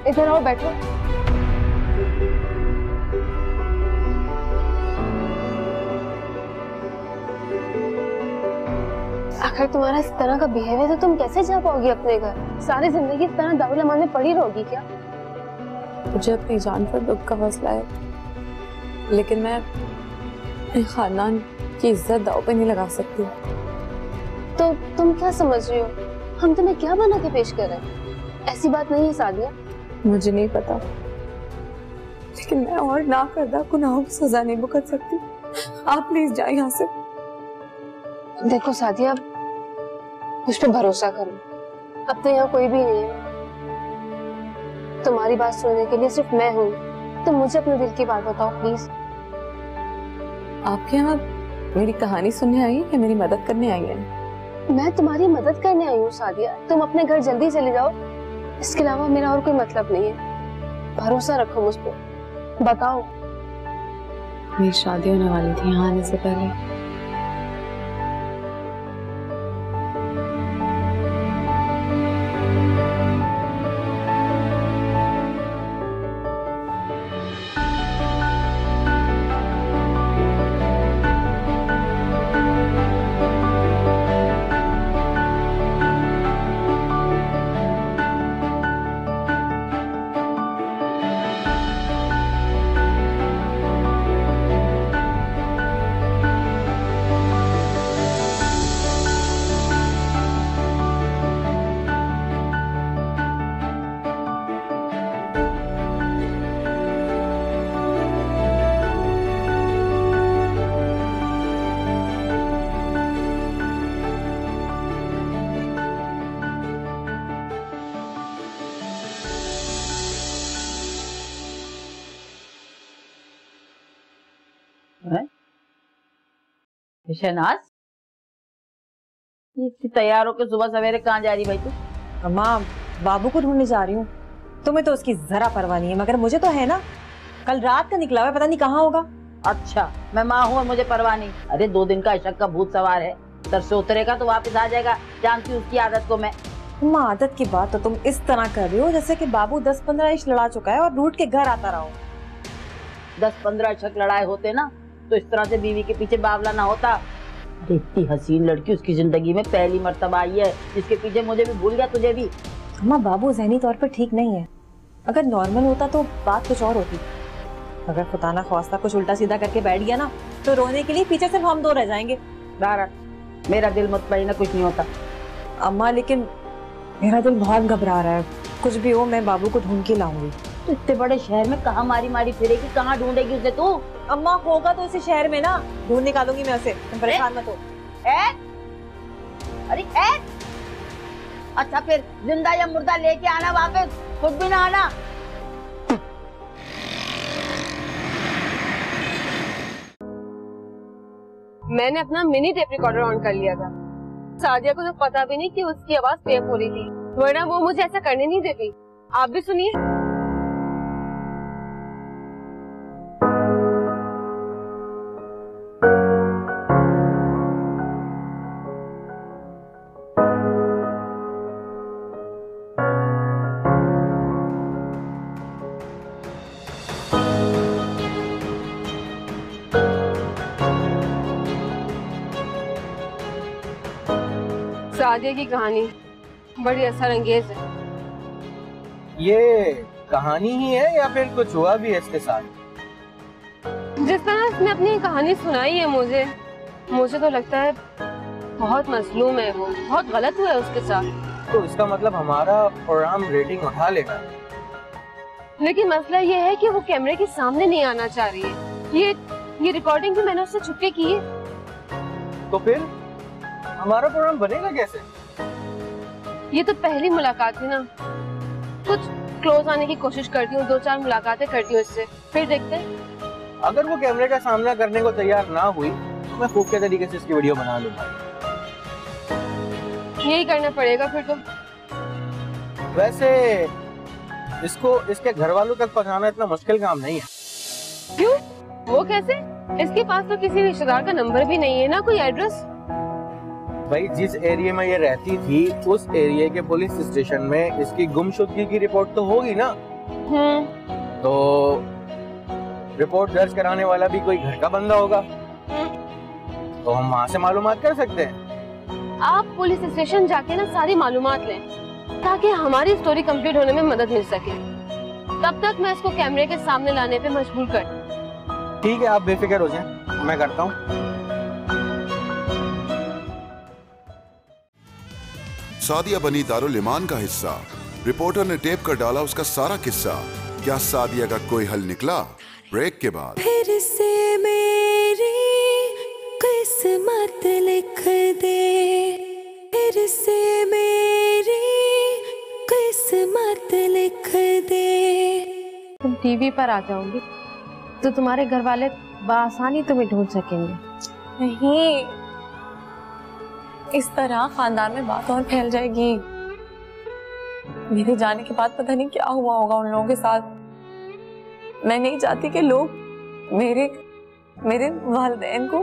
इधर आओ, बैठो। अगर तुम्हारा इस तरह का बिहेवियर है तो तुम कैसे जा पाओगी अपने घर? सारी जिंदगी इस तरह दारुल अमान में पड़ी रहोगी क्या? मुझे अपनी जान पर दुख का हौसला है, लेकिन मैं अपने खानदान की इज्जत दांव पे नहीं लगा सकती। तो तुम क्या समझ रही हो? हम तुम्हें क्या बना के पेश कर रहे हैं? ऐसी बात नहीं है सादिया। मुझे नहीं पता, लेकिन मैं और ना करदा गुनाहों की सजा नहीं भुगत सकती। आप प्लीज जाए यहाँ से। देखो सादिया, मुझ पे भरोसा करो, अब तो यहाँ कोई भी नहीं है। तुम्हारी बात सुनने के लिए सिर्फ मैं हूँ, तो मुझे अपने दिल की बात बताओ प्लीज। आपके यहाँ मेरी कहानी सुनने आई या मेरी मदद करने आई है? मैं तुम्हारी मदद करने आई हूँ सादिया, तुम अपने घर जल्दी चले जाओ, इसके अलावा मेरा और कोई मतलब नहीं है। भरोसा रखो मुझ पे, बताओ। मेरी शादी होने वाली थी यहाँ आने से पहले। शहनाज, इतनी तैयार होकर सुबह सवेरे कहाँ जा रही भाई तू? अम्मा, बाबू को ढूंढने जा रही हूँ। तुम्हें तो उसकी जरा परवाह नहीं है, मगर मुझे तो है ना। कल रात का निकला हुआ, पता नहीं कहाँ होगा। अच्छा, मैं माँ हूँ और मुझे परवाह नहीं? अरे 2 दिन का अशक का भूत सवार है, सर से उतरेगा तो वापस आ जाएगा। जानती हूँ उसकी आदत को मैं। अम्मा, आदत की बात तो तुम इस तरह कर रही हो जैसे कि बाबू 10-15 इश्क लड़ा चुका है और रूठ के घर आता रहा हो। 10-15 अशक लड़ाए होते ना तो इस तरह से बीवी के पीछे बावला ना होता। अरे इतनी हसीन लड़की उसकी जिंदगी में पहली मर्तबा आई है, जिसके पीछे मुझे भी भूल गया, तुझे भी। अम्मा, बाबू ज़हनी तौर पर ठीक नहीं है। अगर नॉर्मल होता तो बात कुछ और होती। अगर खुदा ना ख्वास्ता कुछ उल्टा सीधा करके बैठ गया ना तो रोने के लिए पीछे सिर्फ हम 2 रह जाएंगे। मेरा दिल मुतमईन है, कुछ नहीं होता। अम्मा, लेकिन मेरा दिल बहुत घबरा रहा है। कुछ भी हो, मैं बाबू को ढूंढ के लाऊंगी। तो इतने बड़े शहर में कहाँ मारी मारी फिरेगी, कहाँ ढूंढेगी उसे तू? अम्मा, होगा तो इसी शहर में ना, ढूंढ निकालूंगी मैं उसे, तुम परेशान मत हो। अरे अच्छा, फिर जिंदा या मुर्दा लेके आना वापस, खुद भी ना आना। मैंने अपना मिनी टेप रिकॉर्डर ऑन कर लिया था। सादिया को तो पता भी नहीं कि उसकी आवाज टेप हो रही थी, वरना वो मुझे ऐसा करने नहीं देती। आप भी सुनिए। सादिया की कहानी बड़ी असरअंगेज है। ये कहानी ही है या फिर कुछ हुआ भी है इसके साथ? जिस तरह इसने अपनी कहानी सुनाई है मुझे तो लगता है बहुत मजलूम है वो, बहुत गलत हुआ है उसके साथ। तो इसका मतलब हमारा प्रोग्राम रेटिंग उठा लेगा। लेकिन मसला ये है कि वो कैमरे के सामने नहीं आना चाह रही है। ये रिकॉर्डिंग भी मैंने उससे छुपके की है। तो फिर हमारा प्रोग्राम बनेगा कैसे? ये तो पहली मुलाकात थी ना, कुछ क्लोज आने की कोशिश करती हूँ, 2-4 मुलाकातें करती हूँ इससे, फिर देखते हैं। अगर वो कैमरे का सामना करने को तैयार ना हुई तो मैं खूबसूरत तरीके से इसकी वीडियो बना लूंगा। यही करना पड़ेगा फिर तो। वैसे इसको इसके घर वालों तक पहुंचाना इतना मुश्किल काम नहीं है। क्यों? वो कैसे? इसके पास तो किसी रिश्तेदार का नंबर भी नहीं है, ना कोई एड्रेस। भाई, जिस एरिया में ये रहती थी उस एरिया के पुलिस स्टेशन में इसकी गुमशुदगी की रिपोर्ट तो होगी ना। तो रिपोर्ट दर्ज कराने वाला भी कोई घर का बंदा होगा, तो हम वहाँ से मालूमात कर सकते हैं। आप पुलिस स्टेशन जाके ना सारी मालूमात लें ताकि हमारी स्टोरी कंप्लीट होने में मदद मिल सके। तब तक मैं इसको कैमरे के सामने लाने पे मजबूर कर। ठीक है, आप बेफिक्र हो जाएं, मैं करता हूँ। सादिया बनी दारुल ईमान का हिस्सा। रिपोर्टर ने टेप कर डाला उसका सारा किस्सा। क्या सादिया का कोई हल निकला? ब्रेक के बाद। फिर से मेरी किस्मत लिख दे, फिर से मेरी किस्मत लिख दे। तुम टीवी पर आ जाओगी तो तुम्हारे घर वाले बआसानी तुम्हें ढूंढ सकेंगे। नहीं, इस तरह खानदान में बात और फैल जाएगी। मेरे जाने के बाद पता नहीं क्या हुआ होगा उन लोगों के साथ। मैं नहीं चाहती कि लोग मेरे वालिदैन को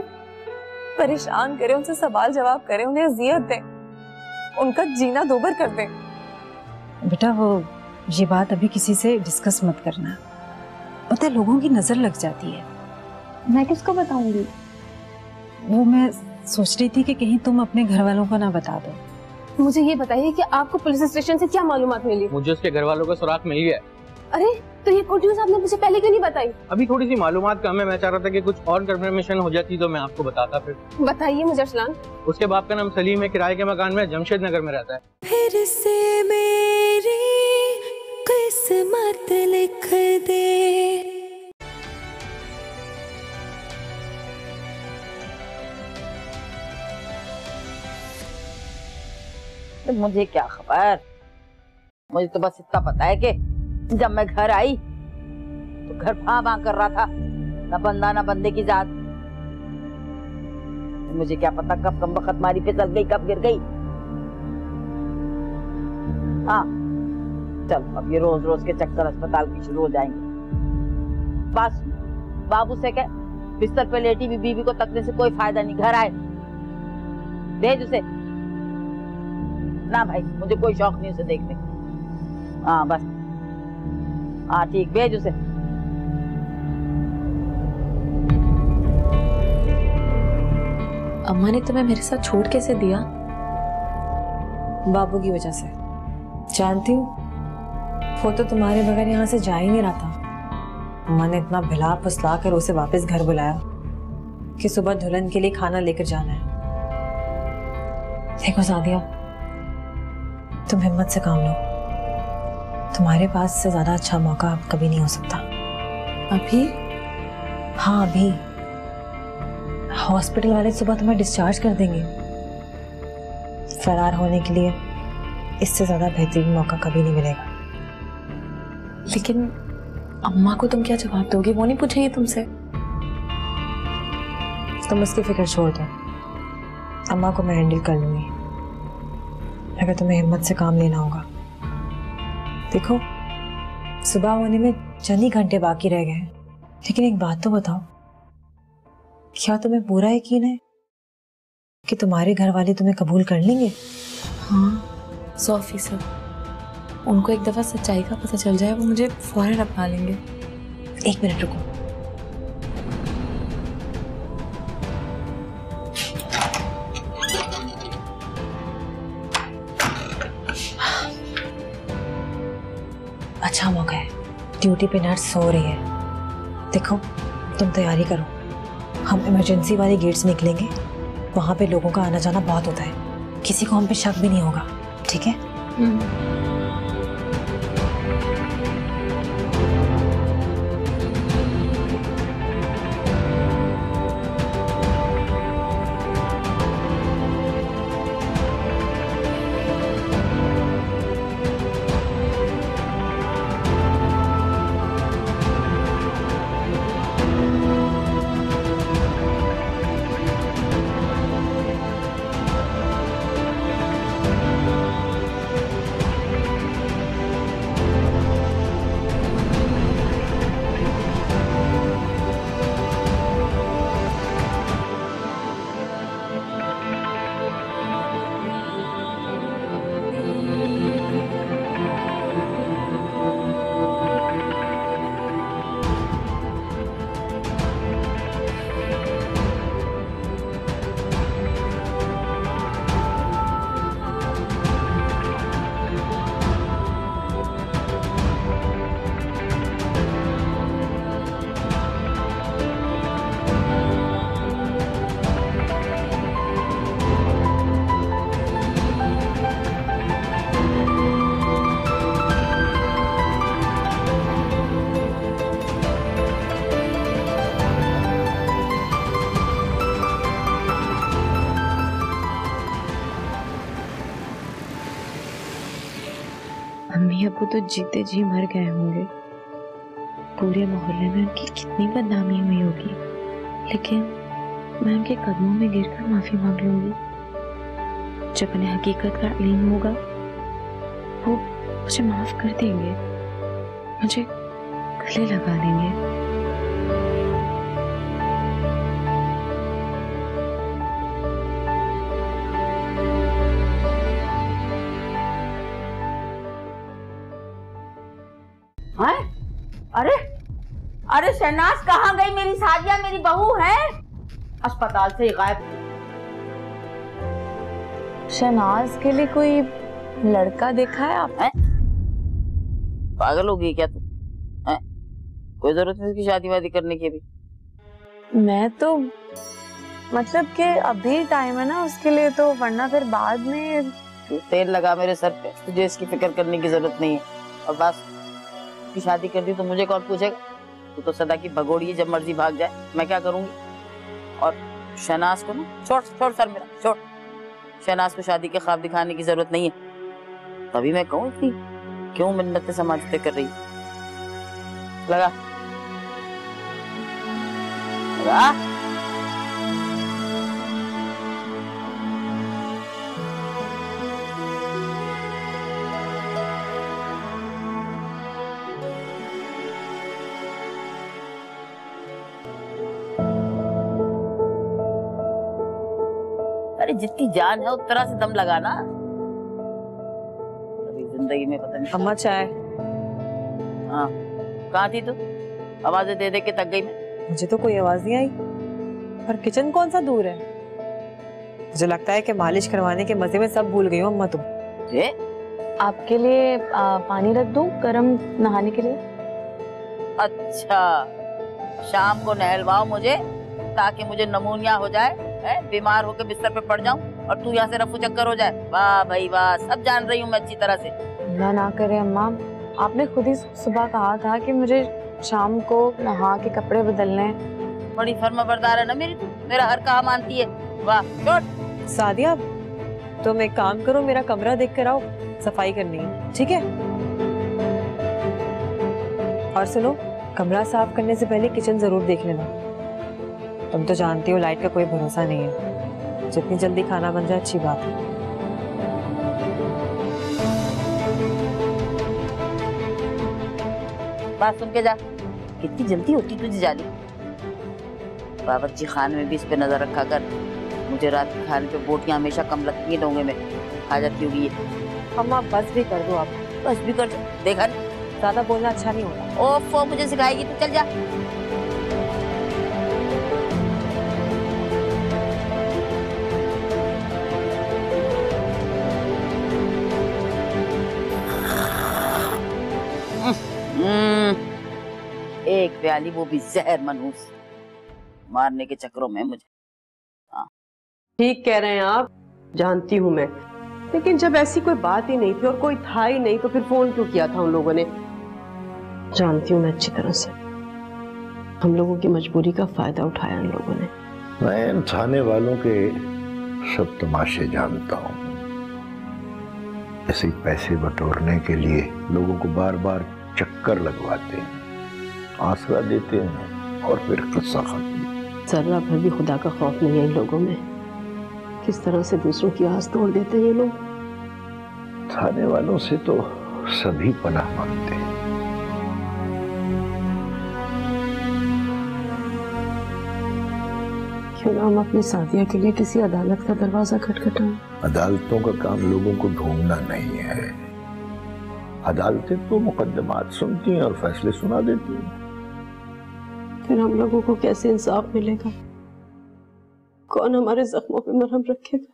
परेशान करें, उनसे सवाल जवाब करें, उन्हें अजियत दें, उनका जीना दोबर कर दें। बेटा, वो ये बात अभी किसी से डिस्कस मत करना। पता है, लोगों की नजर लग जाती है। मैं किसको बताऊंगी? वो मैं सोच रही थी कि कहीं तुम अपने घर वालों को ना बता दो। मुझे ये बताइए कि आपको पुलिस स्टेशन से क्या मालूमात मिली? मुझे उसके घर वालों का सुराग मिल गया। अरे, तो ये गुड न्यूज़ आपने मुझे पहले क्यों नहीं बताई? अभी थोड़ी सी मालूमात कम है, मैं चाह रहा था कि कुछ और कंफर्मेशन हो जाती तो मैं आपको बताता। फिर बताइए मुझे अरसलान। उसके बाप का नाम सलीम है, किराए के मकान में जमशेद नगर में रहता है। फिर से मेरी किस्मत लिख दे। मुझे क्या खबर, मुझे तो बस इतना पता है कि जब मैं घर आई तो घर भां भां कर रहा था, न बंदा न बंदे की जात। मुझे क्या पता कब कम वक्त मारी फिसल गई, कब गिर गई। हाँ चल, अब ये रोज रोज के चक्कर अस्पताल की शुरू हो जाएंगे। बस बाबू से कह बिस्तर पे लेटी भी बीवी को तकने से कोई फायदा नहीं, घर आए भेज उसे। ना भाई, मुझे कोई शौक नहीं उसे देखने। हाँ बस, हाँ ठीक, भेज उसे। अम्मा ने तुम्हें मेरे साथ छोड़ कैसे दिया? बाबू की वजह से। जानती हूँ, वो तो तुम्हारे बगैर यहाँ से जा ही नहीं रहा था। अम्मा ने इतना भिला फुसला कर उसे वापस घर बुलाया कि सुबह दुल्हन के लिए खाना लेकर जाना है। देखो सादिया, तुम हिम्मत से काम लो। तुम्हारे पास से ज्यादा अच्छा मौका अब कभी नहीं हो सकता। अभी? हाँ अभी। हॉस्पिटल वाले सुबह तुम्हें डिस्चार्ज कर देंगे। फरार होने के लिए इससे ज्यादा बेहतरीन मौका कभी नहीं मिलेगा। लेकिन अम्मा को तुम क्या जवाब दोगे? वो नहीं पूछेंगे तुमसे? तुम उसकी फिक्र छोड़ दो, अम्मा को मैं हैंडल कर लूंगी। अगर तुम्हें हिम्मत से काम लेना होगा। देखो, सुबह होने में चंद ही घंटे बाकी रह गए, लेकिन एक बात तो बताओ, क्या तुम्हें पूरा यकीन है कि तुम्हारे घर वाले तुम्हें कबूल कर लेंगे? हाँ 100%। उनको एक दफा सच्चाई का पता चल जाए, वो मुझे फौरन अपना लेंगे। एक मिनट रुको। अच्छा मौका है, ड्यूटी पे नर्स सो रही है। देखो, तुम तैयारी करो, हम इमरजेंसी वाले गेट से निकलेंगे। वहां पे लोगों का आना जाना बहुत होता है, किसी को हम पे शक भी नहीं होगा, ठीक है? अम्मी अब्बू तो जीते जी मर गए होंगे। पूरे मोहल्ले में उनकी कितनी बदनामी हुई होगी, लेकिन मैं उनके कदमों में गिरकर माफी मांग लूंगी। जब उन्हें हकीकत का इल्म होगा, वो मुझे माफ कर देंगे, मुझे गले लगा देंगे। अरे अरे शहनाज कहाँ गई? मेरी सादिया, मेरी बहू है अस्पताल से गायब। शहनाज के लिए कोई लड़का देखा है आप? पागल हो गई क्या तू? कोई जरूरत नहीं उसकी शादी वादी करने की अभी। मैं तो मतलब कि अभी टाइम है ना उसके लिए, तो वरना फिर बाद में। तू तेल लगा मेरे सर पे, तुझे इसकी फिक्र करने की जरूरत नहीं है। और बस की शादी कर दी तो मुझे कौन पूछेगा? तू तो सदा की भगोड़ी है, जब मर्जी भाग जाए, मैं क्या करूंगी? और शहनाज को ना छोड़ सर मेरा, छोड़। शहनाज को शादी के ख्वाब दिखाने की जरूरत नहीं है। तभी मैं कहूँ इतनी क्यों मिन्नतें समाजते कर रही है? लगा लगा जितनी जान है उस तरह से दम लगाना। अभी जिंदगी में पता नहीं। अम्मा चाय। हाँ, कहाँ थी तू? आवाजें दे दे के थक गई मैं। मुझे तो कोई आवाज नहीं आई, पर किचन कौन सा दूर है? मुझे लगता है कि मालिश करवाने के मजे में सब भूल गई हो अम्मा तुम। आपके लिए पानी रख दूं गरम नहाने के लिए? अच्छा, शाम को नहलवाओ मुझे ताकि मुझे नमूनिया हो जाए, बीमार होकर बिस्तर पे पड़ जाऊं और तू यहाँ से रफू चक्कर हो जाए। वाह भाई वाह, सब जान रही हूँ मैं अच्छी तरह से। अल्लाह ना करे अम्मा, आपने खुद ही सुबह कहा था कि मुझे शाम को नहा के कपड़े बदलने हैं। बड़ी फर्माबरदार है ना मेरी तू, मेरा हर कहा मानती है। वाह छोड़। सादिया, तुम एक काम करो, मेरा कमरा देख कर आओ, सफाई करनी है, ठीक है? और सुनो, कमरा साफ करने से पहले किचन जरूर देख लेना। तुम तो जानती हो लाइट का कोई भरोसा नहीं है, जितनी जल्दी खाना बन जाए अच्छी बात है। बात सुन के जा, कितनी जल्दी होती तुझे जाली। बावर्ची खाने में भी इस पे नजर रखा कर। मुझे रात के खाने पे बोटियां हमेशा कम लगती है डोंगे में, खा जाती होगी ये। अम्मा बस भी कर दो आप। बस भी कर दो, देखा नहीं? ज्यादा बोलना अच्छा नहीं होता। ओफो, मुझे सिखाएगी तू, चल जा। एक प्याली, वो भी जहर मनहूस, मारने के चक्करों में मुझे। ठीक कह रहे हैं आप, जानती हूँ मैं, लेकिन जब ऐसी कोई बात ही नहीं थी और कोई था ही नहीं तो फिर फोन क्यों किया था उन लोगों ने? जानती हूँ मैं अच्छी तरह से, हम लोगों की मजबूरी का फायदा उठाया उन लोगों ने। मैं इन थाने वालों के सब तमाशे जानता हूँ। ऐसे पैसे बटोरने के लिए लोगों को बार बार चक्कर लगवाते हैं, आसरा देते हैं और फिर किस्सा खत्म। जरा भर भी खुदा का खौफ नहीं है इन लोगों में। किस तरह से दूसरों की आस तोड़ देते हैं ये लोग। थाने वालों से तो सभी पनाह मांगते हैं। क्यों ना हम अपनी सादिया के लिए किसी अदालत का दरवाजा खटखटाएं? अदालतों का काम लोगों को ढूंढना नहीं है। अदालतें तो मुकदमात सुनती हैं और फैसले सुना देती हैं। फिर हम लोगों को कैसे इंसाफ मिलेगा? कौन हमारे जख्मों पे मरहम रखेगा?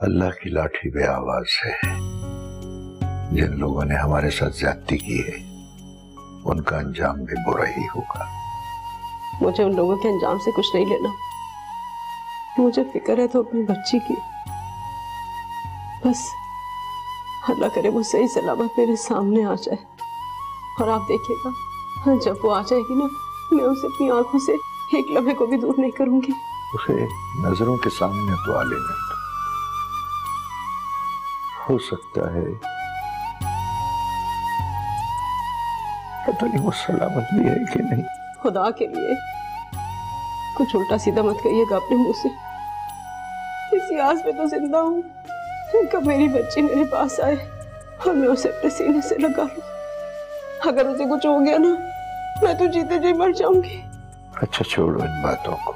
अल्लाह की लाठी पे आवाज है। जिन लोगों ने हमारे साथ ज्यादती की है उनका अंजाम भी बुरा ही होगा। मुझे उन लोगों के अंजाम से कुछ नहीं लेना। मुझे फिक्र है तो अपनी बच्ची की। बस अल्लाह करे वो सही सलामत मेरे सामने आ जाए। और आप देखिएगा, जब वो आ जाएगी ना, मैं उसे अपनी आंखों से एक लम्हे को भी दूर नहीं करूंगी। उसे नजरों के सामने तो आ लेने दो। हो सकता है पता नहीं वो सलामत भी है कि नहीं। खुदा के लिए कुछ उल्टा सीधा मत कहिएगा अपने मुंह से। इसी आस में तो जिंदा हूँ कब मेरी बच्ची मेरे पास आए और मैं उसे अपने सीने से लगा लूं। अगर उसे कुछ हो गया ना, मैं तो जीते जी मर जाऊंगी। अच्छा छोड़ो इन बातों को,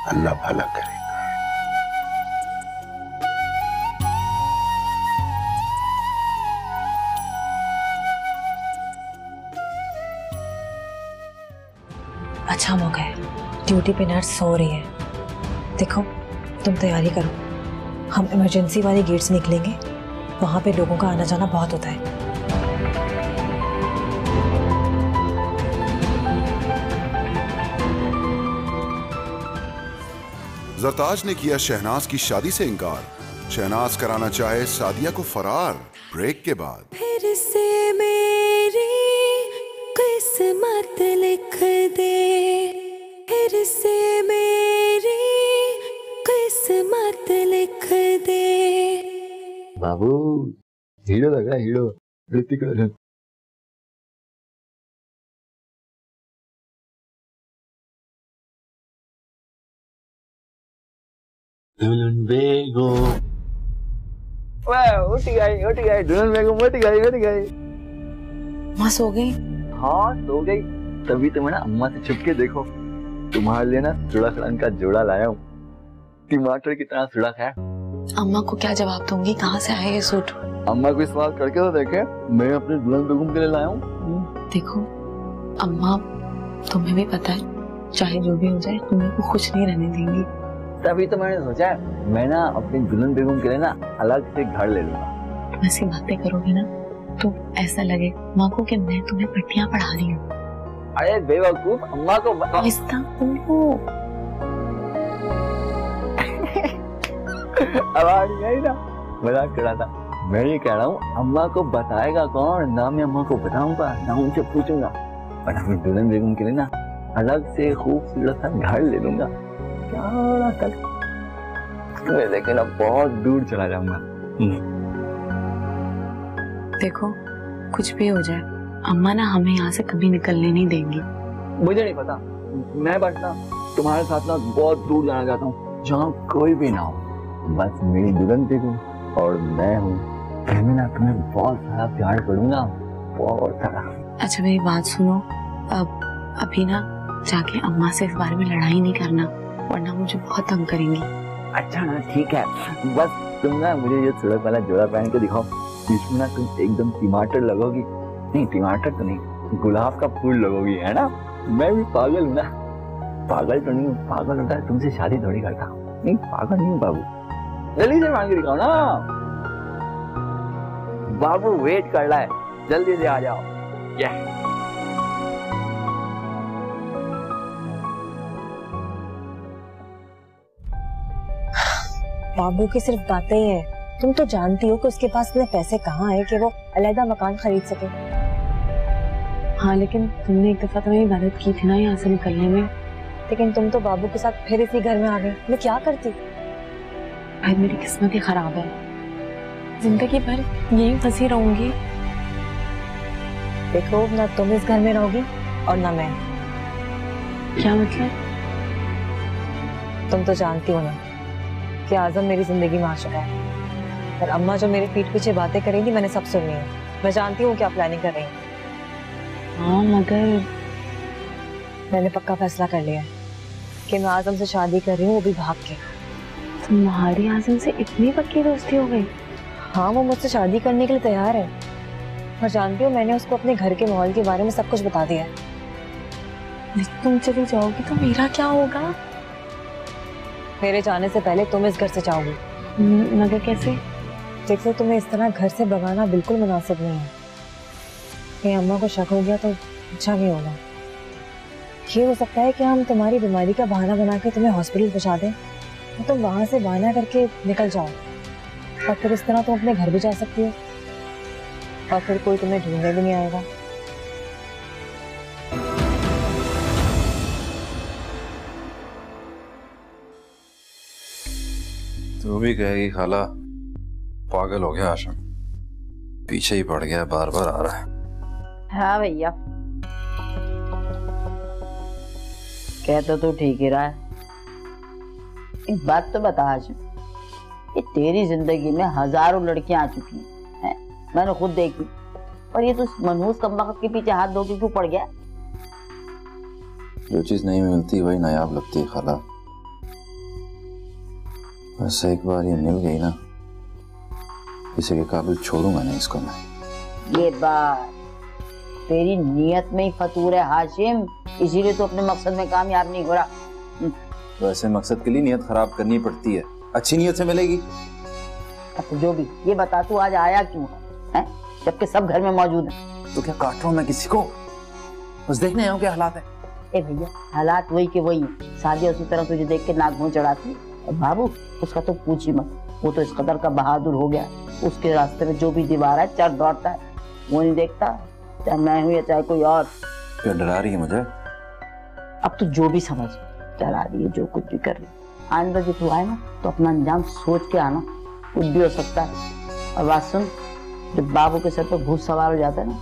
अल्लाह भला करेगा। अच्छा मौका है, ड्यूटी पे नर्स सो रही है। देखो तुम तैयारी करो, हम इमरजेंसी वाले गेट से निकलेंगे, वहां पे लोगों का आना जाना बहुत होता है। जरताज ने किया शहनाज की शादी से इनकार। शहनाज कराना चाहे सादिया को फरार। ब्रेक के बाद फिर से मेरी किस्मत लिख दे, फिर से मेरी किस्मत लिख दे। बाबू हीरो लग रहा है, हीरो ऋतिक रोशन। दुल्हन बेगम उठ गई दुल्हन बेगम उठ गई। माँ सो गई? हाँ सो गई, तभी तो मैं ना अम्मा से छुप के देखो तुम्हारे लिए ना सुड़क रंग का जोड़ा लाया हूँ, टमाटर की तरह सुड़क है। अम्मा को क्या जवाब दूंगी? कहाँ से आया ये सूट? अम्मा को सवाल करके तो देखे, मैं अपने दुल्हन बेगम के लिए लाया हूँ। देखो अम्मा, तुम्हें भी पता है चाहे जो भी हो जाए तुम्हें को खुश नहीं रहने देंगी। तभी तो मैंने सोचा मैं ना अपनी दुल्हन बेगम के लिए ना अलग से घर ले लूंगा। तुम ऐसी बातें करोगे ना तो ऐसा लगे माँ को कि मैं तुम्हें पट्टियाँ पढ़ा रही हूँ। अरे बेवकूफ, अम्मा को आवाज नहीं आई ना, मजाक कर रहा था। मैं ये कह रहा हूँ अम्मा को बताएगा कौन? ना मैं अम्मा को बताऊंगा ना उनसे पूछूंगा, और अपनी दुल्हन बेगम के लिए ना अलग से खूबसूरत सा घर ले लूंगा। क्या तक मैं लेकिन अब बहुत दूर चला जाऊंगा। देखो कुछ भी हो जाए अम्मा ना हमें यहाँ से कभी निकलने नहीं देंगी। मुझे नहीं पता, मैं बस तुम्हारे साथ ना बहुत दूर जाना चाहता हूँ, जहाँ कोई भी ना हो, बस मेरी दुल्हन बेगम और मैं हूँ। मैं ना तुम्हें बहुत सारा प्यार करूंगा, बहुत सारा। अच्छा मेरी बात सुनो, अभी ना जाके अम्मा से इस बारे में लड़ाई नहीं करना, वरना मुझे बहुत तंग करेंगी। अच्छा ना ठीक है, बस तुम ना मुझे ये सुड़क वाला जोड़ा पहन के दिखाओ, इसमें ना तुम एकदम टमाटर लगोगी। नहीं टमाटर तो नहीं, गुलाब का फूल लगोगी, है ना? मैं भी पागल हूँ ना, पागल तो नहीं हूँ, पागल होता है तुमसे शादी थोड़ी करता। नहीं पागल नहीं हूँ बाबू, जल्दी से मांग के दिखाओ ना। बाबू वेट कर रहा है, जल्दी से आ जाओ। बाबू की सिर्फ बातें ही है, तुम तो जानती हो कि उसके पास इतने पैसे कहाँ है कि वो अलग मकान खरीद सके। हाँ लेकिन तुमने एक दफा तो मेरी मदद की थी ना यहाँ से निकलने में। लेकिन तुम तो बाबू के साथ फिर इसी घर में आ गई, मैं क्या करती? भाई मेरी किस्मत ही खराब है, जिंदगी भर यही फंसी रहूंगी। देखो ना तुम इस घर में रहोगी और ना मैं। क्या मतलब? तुम तो जानती हो ना कि आजम मेरी जिंदगी में आ चुका है, और अम्मा जो मेरे पीठ पीछे बातें करेंगी मैंने सब सुननी है। मैं जानती हूँ क्या प्लानिंग कर रही है। हाँ मगर मैंने पक्का फैसला कर लिया कि मैं आजम से शादी कर रही हूँ, वो भी भाग के। तुम्हारी आजम से इतनी पक्की दोस्ती हो गई? हाँ वो मुझसे शादी करने के लिए तैयार है, और जानती हो मैंने उसको अपने घर के माहौल के बारे में सब कुछ बता दिया है। तुम चली जाओगी तो मेरा क्या होगा? मेरे जाने से पहले तुम इस घर से जाओगी। मगर कैसे? देखो तुम्हें इस तरह घर से भगाना बिल्कुल मुनासिब नहीं है। कहीं अम्मा को शक हो गया तो अच्छा नहीं होगा। ये हो सकता है कि हम तुम्हारी बीमारी का बहाना बना के तुम्हें हॉस्पिटल पहुंचा दें, तो तुम वहां से बहाना करके निकल जाओ, और फिर इस तरह तुम अपने घर भी जा सकती हो, और फिर कोई तुम्हें ढूंढने भी नहीं आएगा। तू भी कहेगी खाला पागल हो गया आशम, पीछे ही पड़ गया, बार बार आ रहा है। हाँ भैया, कहता तो ठीक ही रहा है। एक बात तो बता आज, ये तेरी जिंदगी में हजारों लड़कियां आ चुकी हैं, मैंने खुद देखी, और ये तो मनहूस कमबख्त के पीछे हाथ धो के क्यों पड़ गया? जो चीज नहीं मिलती वही नायाब लगती है खाला। वैसे एक बार ये मिल गई ना, किसी के काबिल छोड़ूंगा नहीं इसको मैं। ये बात तेरी नीयत में ही फतूर है हाशिम, इसीलिए तो अपने मकसद में कामयाब नहीं हो रहा। वैसे मकसद के लिए नीयत खराब करनी पड़ती है, अच्छी नीयत से मिलेगी। अच्छा जो भी, ये बता तू आज आया क्यों है, जबकि सब घर में मौजूद है? तो क्या काट रहा हूं मैं किसी को? बस देखने आया हूं क्या हालात है। ए भैया, हालात वही के वही है, शादी उसी तरह तुझे देख के नाक भौं चढ़ाती है। बाबू उसका तो पूछ ही मत, वो तो इस कदर का बहादुर हो गया, उसके रास्ते में जो भी दीवार है चढ़ दौड़ता है, वो नहीं देखता चाहे मैं हूँ या चाहे कोई और। क्या डरा रही है मुझे? अब तो जो भी समझ, डरा रही है जो कुछ भी कर रही है। आइंदा जब तू आए ना तो अपना अंजाम सोच के आना, कुछ भी हो सकता है। और बात सुन, जब बाबू के सर पर भूत सवार हो जाता है ना,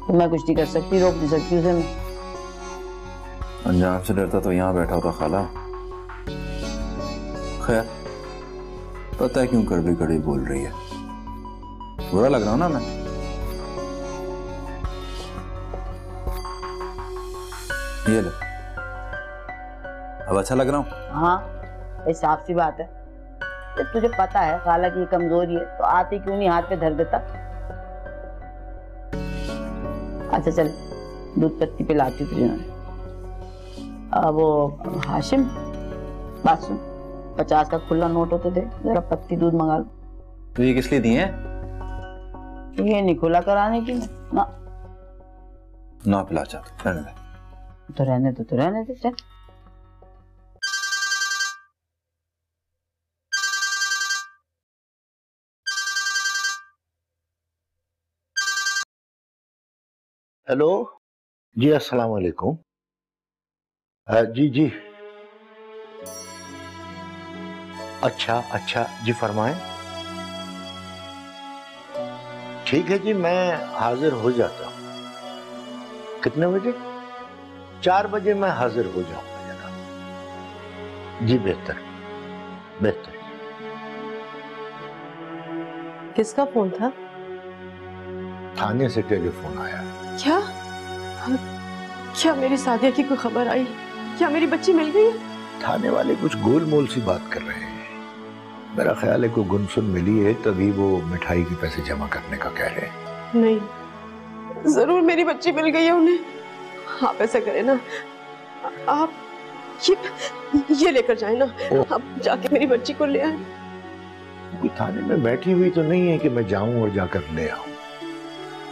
तो मैं कुछ नहीं कर सकती, रोक नहीं सकती उसे मैं। अंजाम से डरता तो यहाँ बैठा होता खाला। खैर पता है क्यों कड़वी कड़वी बोल रही है, बुरा लग रहा हूं ना मैं? ये ले, अब अच्छा लग रहा हूँ? हाँ, ये साफ सी बात है। तो तुझे पता है खाला की कमजोरी है, तो आते क्यों नहीं हाथ पे धर देता। अच्छा चल, दूध पत्ती पिलाती तुझे मैं। वो हाशिम, बात सुन, 50 का खुला नोट हो तो दे, जरा पत्ती दूध मंगा लो। तो ये किस लिए दिए हैं? ये नहीं खुला कराने की ना। ना पिला चाहते, रहने दे। तो रहने दो, तो रहने दे, चल। हेलो जी, अस्सलाम वालेकुम। जी जी, अच्छा जी, फरमाएं। ठीक है जी, मैं हाजिर हो जाता हूँ। कितने बजे? 4 बजे मैं हाजिर हो जाऊंगा जनाब। जी बेहतर बेहतर। किसका फोन था? थाने से टेलीफोन आया। क्या? क्या मेरी सादिया की कोई खबर आई? क्या मेरी बच्ची मिल गई? थाने वाले कुछ गोलमोल सी बात कर रहे हैं। मेरा ख्याल है कोई गुमसुम मिली है, तभी वो मिठाई के पैसे जमा करने का कह रहे हैं। नहीं, जरूर मेरी बच्ची मिल गई है उन्हें। आप ऐसा करें ना, आप ये लेकर जाए ना, आप जाके मेरी बच्ची को ले आए। कोई थाने में बैठी हुई तो नहीं है कि मैं जाऊं और जाकर ले आऊं।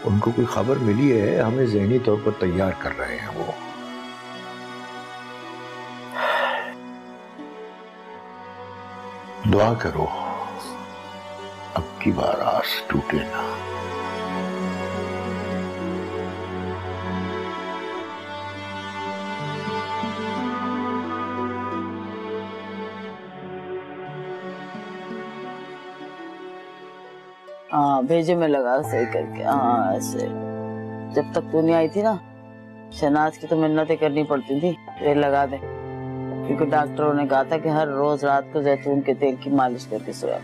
उनको कोई खबर मिली है, हमें ज़हनी तौर पर तैयार कर रहे हैं वो। दुआ करो अब की बार आस टूटे ना। हाँ, भेजे में लगा सही करके। हाँ ऐसे, जब तक तू नहीं आई थी ना, शहनाज की तो मिन्नतें करनी पड़ती थी तेल लगा दे, क्योंकि डॉक्टरों ने कहा था कि हर रोज रात को जैतून के तेल की मालिश करके सोया।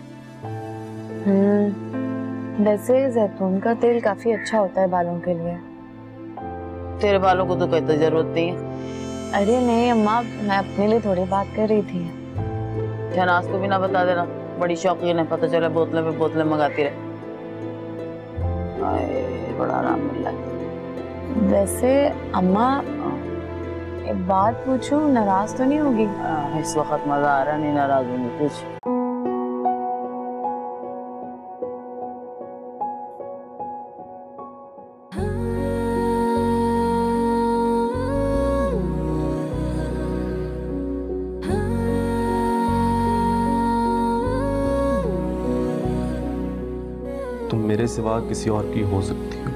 वैसे जैतून का तेल काफी अच्छा होता है बालों के लिए। तेरे बालों को तो कोई तो जरूरत नहीं है। अरे नहीं अम्मा, मैं अपने लिए थोड़ी बात कर रही थी। शहनाज को भी ना बता देना, बड़ी शौकीन है, पता चला बोतलें पे बोतलें मंगाती रहे। बड़ा आराम मिल रहा है। वैसे अम्मा, एक बात पूछूं, नाराज तो नहीं होगी? इस वक्त मजा आ रहा, नहीं नाराज होंगी। कुछ तुम मेरे सिवा किसी और की हो सकती हो।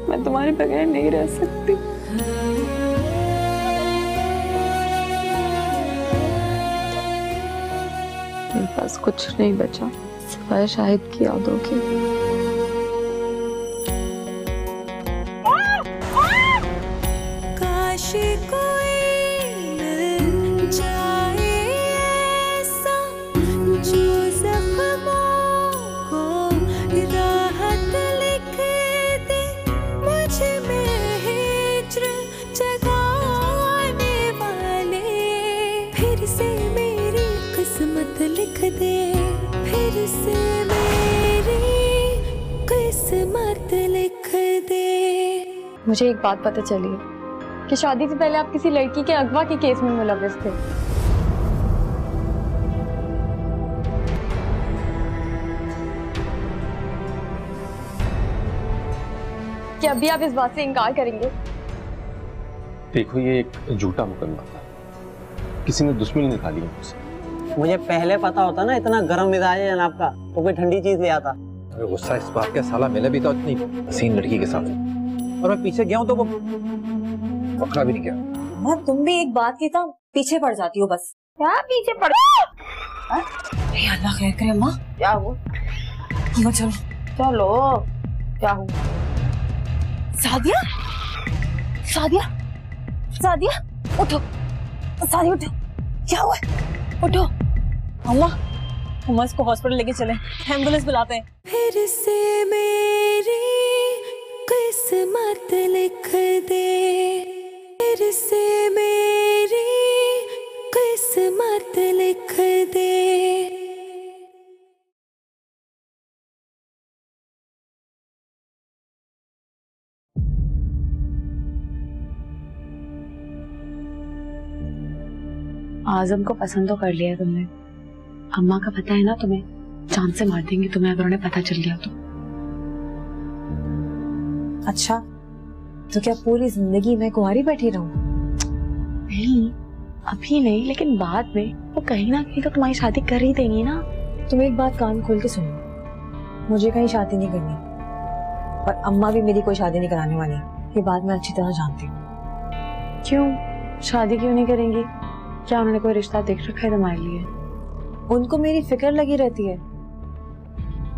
मैं तुम्हारे बगैर नहीं रह सकती। मेरे पास कुछ नहीं बचा सिवाय शाहिद की यादों के। काश कोई मिल जाए ऐसा जो जख्मों को राहत लिख दे, मुझ में हिज्र जगाने वाले, फिर से मेरी किस्मत लिख दे, फिर से मेरी किस्मत लिख दे। मुझे एक बात पता चली कि शादी से पहले आप किसी लड़की के अगवा के केस में मुलविस थे। क्या अभी आप इस बात से इनकार करेंगे? देखो, ये एक झूठा मुकदमा था, किसी ने दुश्मनी निकाली है मुझसे। मुझे पहले पता होता ना इतना गर्म मिजाज है जनाब का, तो कोई ठंडी चीज ले आता। अरे गुस्सा इस बात का, साला मिला भी तो इतनी हसीन लड़की के साथ, और मैं पीछे गया हूं तो वो पकड़ा भी नहीं गया। माँ, तुम भी एक बात की था पीछे पड़ जाती हो बस। क्या पीछे पड़? अरे अल्लाह खैर करे माँ। क्या हुआ? चलो चलो, क्या हुआ? सादिया, सादिया, सादिया, उठो, सादिया उठो, क्या हुआ? उठो, अम्मा, अम्मा इसको हॉस्पिटल लेके चले, एम्बुलेंस बुलाते हैं। फिर से मेरी किस्मत लिख दे, फिर से मेरी किस्मत लिख दे। आजम को पसंद तो कर लिया तुमने, अम्मा का पता है ना तुम्हें, जान से मार देंगी तुम्हें अगर उन्हें पता चल गया तो। अच्छा, तो क्या पूरी जिंदगी मैं कुंवारी बैठी रहूं? नहीं, अभी नहीं, लेकिन बाद में वो कहीं ना कहीं तो तुम्हारी शादी कर ही देंगी ना। तुम एक बात कान खोल के सुनो, मुझे कहीं शादी नहीं करनी और अम्मा भी मेरी कोई शादी नहीं कराने वाली, ये बात मैं अच्छी तरह जानती हूँ। क्यों शादी क्यों नहीं करेंगी? क्या उन्होंने कोई रिश्ता देख रखा है तुम्हारे लिए? उनको मेरी फिक्र लगी रहती है।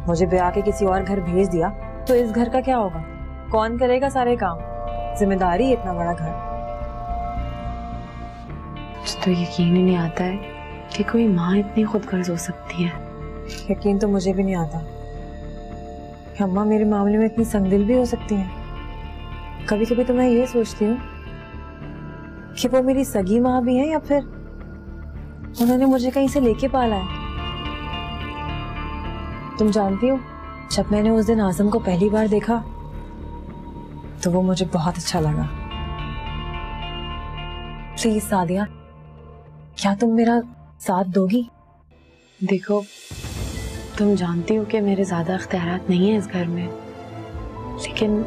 मुझे ब्याह के किसी और घर भेज दिया तो इस घर का क्या होगा? कौन करेगा सारे काम? जिम्मेदारी इतना बड़ा घर। तो यकीन ही नहीं आता है कि कोई माँ इतनी खुदगर्ज हो सकती है। यकीन तो मुझे भी नहीं आता कि अम्मा मेरे मामले में इतनी संगदिल भी हो सकती हैं। कभी कभी तो मैं ये सोचती हूँ कि वो मेरी सगी माँ भी है या फिर उन्होंने मुझे कहीं से लेके पाला है। तुम जानती हो, जब मैंने उस दिन आजम को पहली बार देखा तो वो मुझे बहुत अच्छा लगा। प्लीज सादिया, क्या तुम मेरा साथ दोगी? देखो, तुम जानती हो कि मेरे ज्यादा इख्तियारात नहीं है इस घर में, लेकिन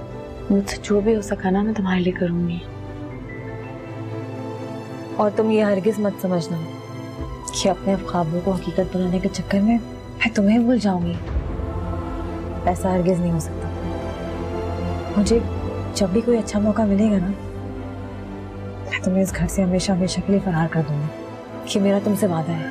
मुझसे जो भी हो सका ना मैं तुम्हारे लिए करूंगी। और तुम ये हरगिज मत समझना कि अपने ख्वाबों को हकीकत बनाने के चक्कर में मैं तुम्हें भूल जाऊंगी। ऐसा हरगिज नहीं हो सकता। मुझे जब भी कोई अच्छा मौका मिलेगा ना, मैं तुम्हें इस घर से हमेशा हमेशा के लिए फरार कर दूंगी। कि मेरा तुमसे वादा है।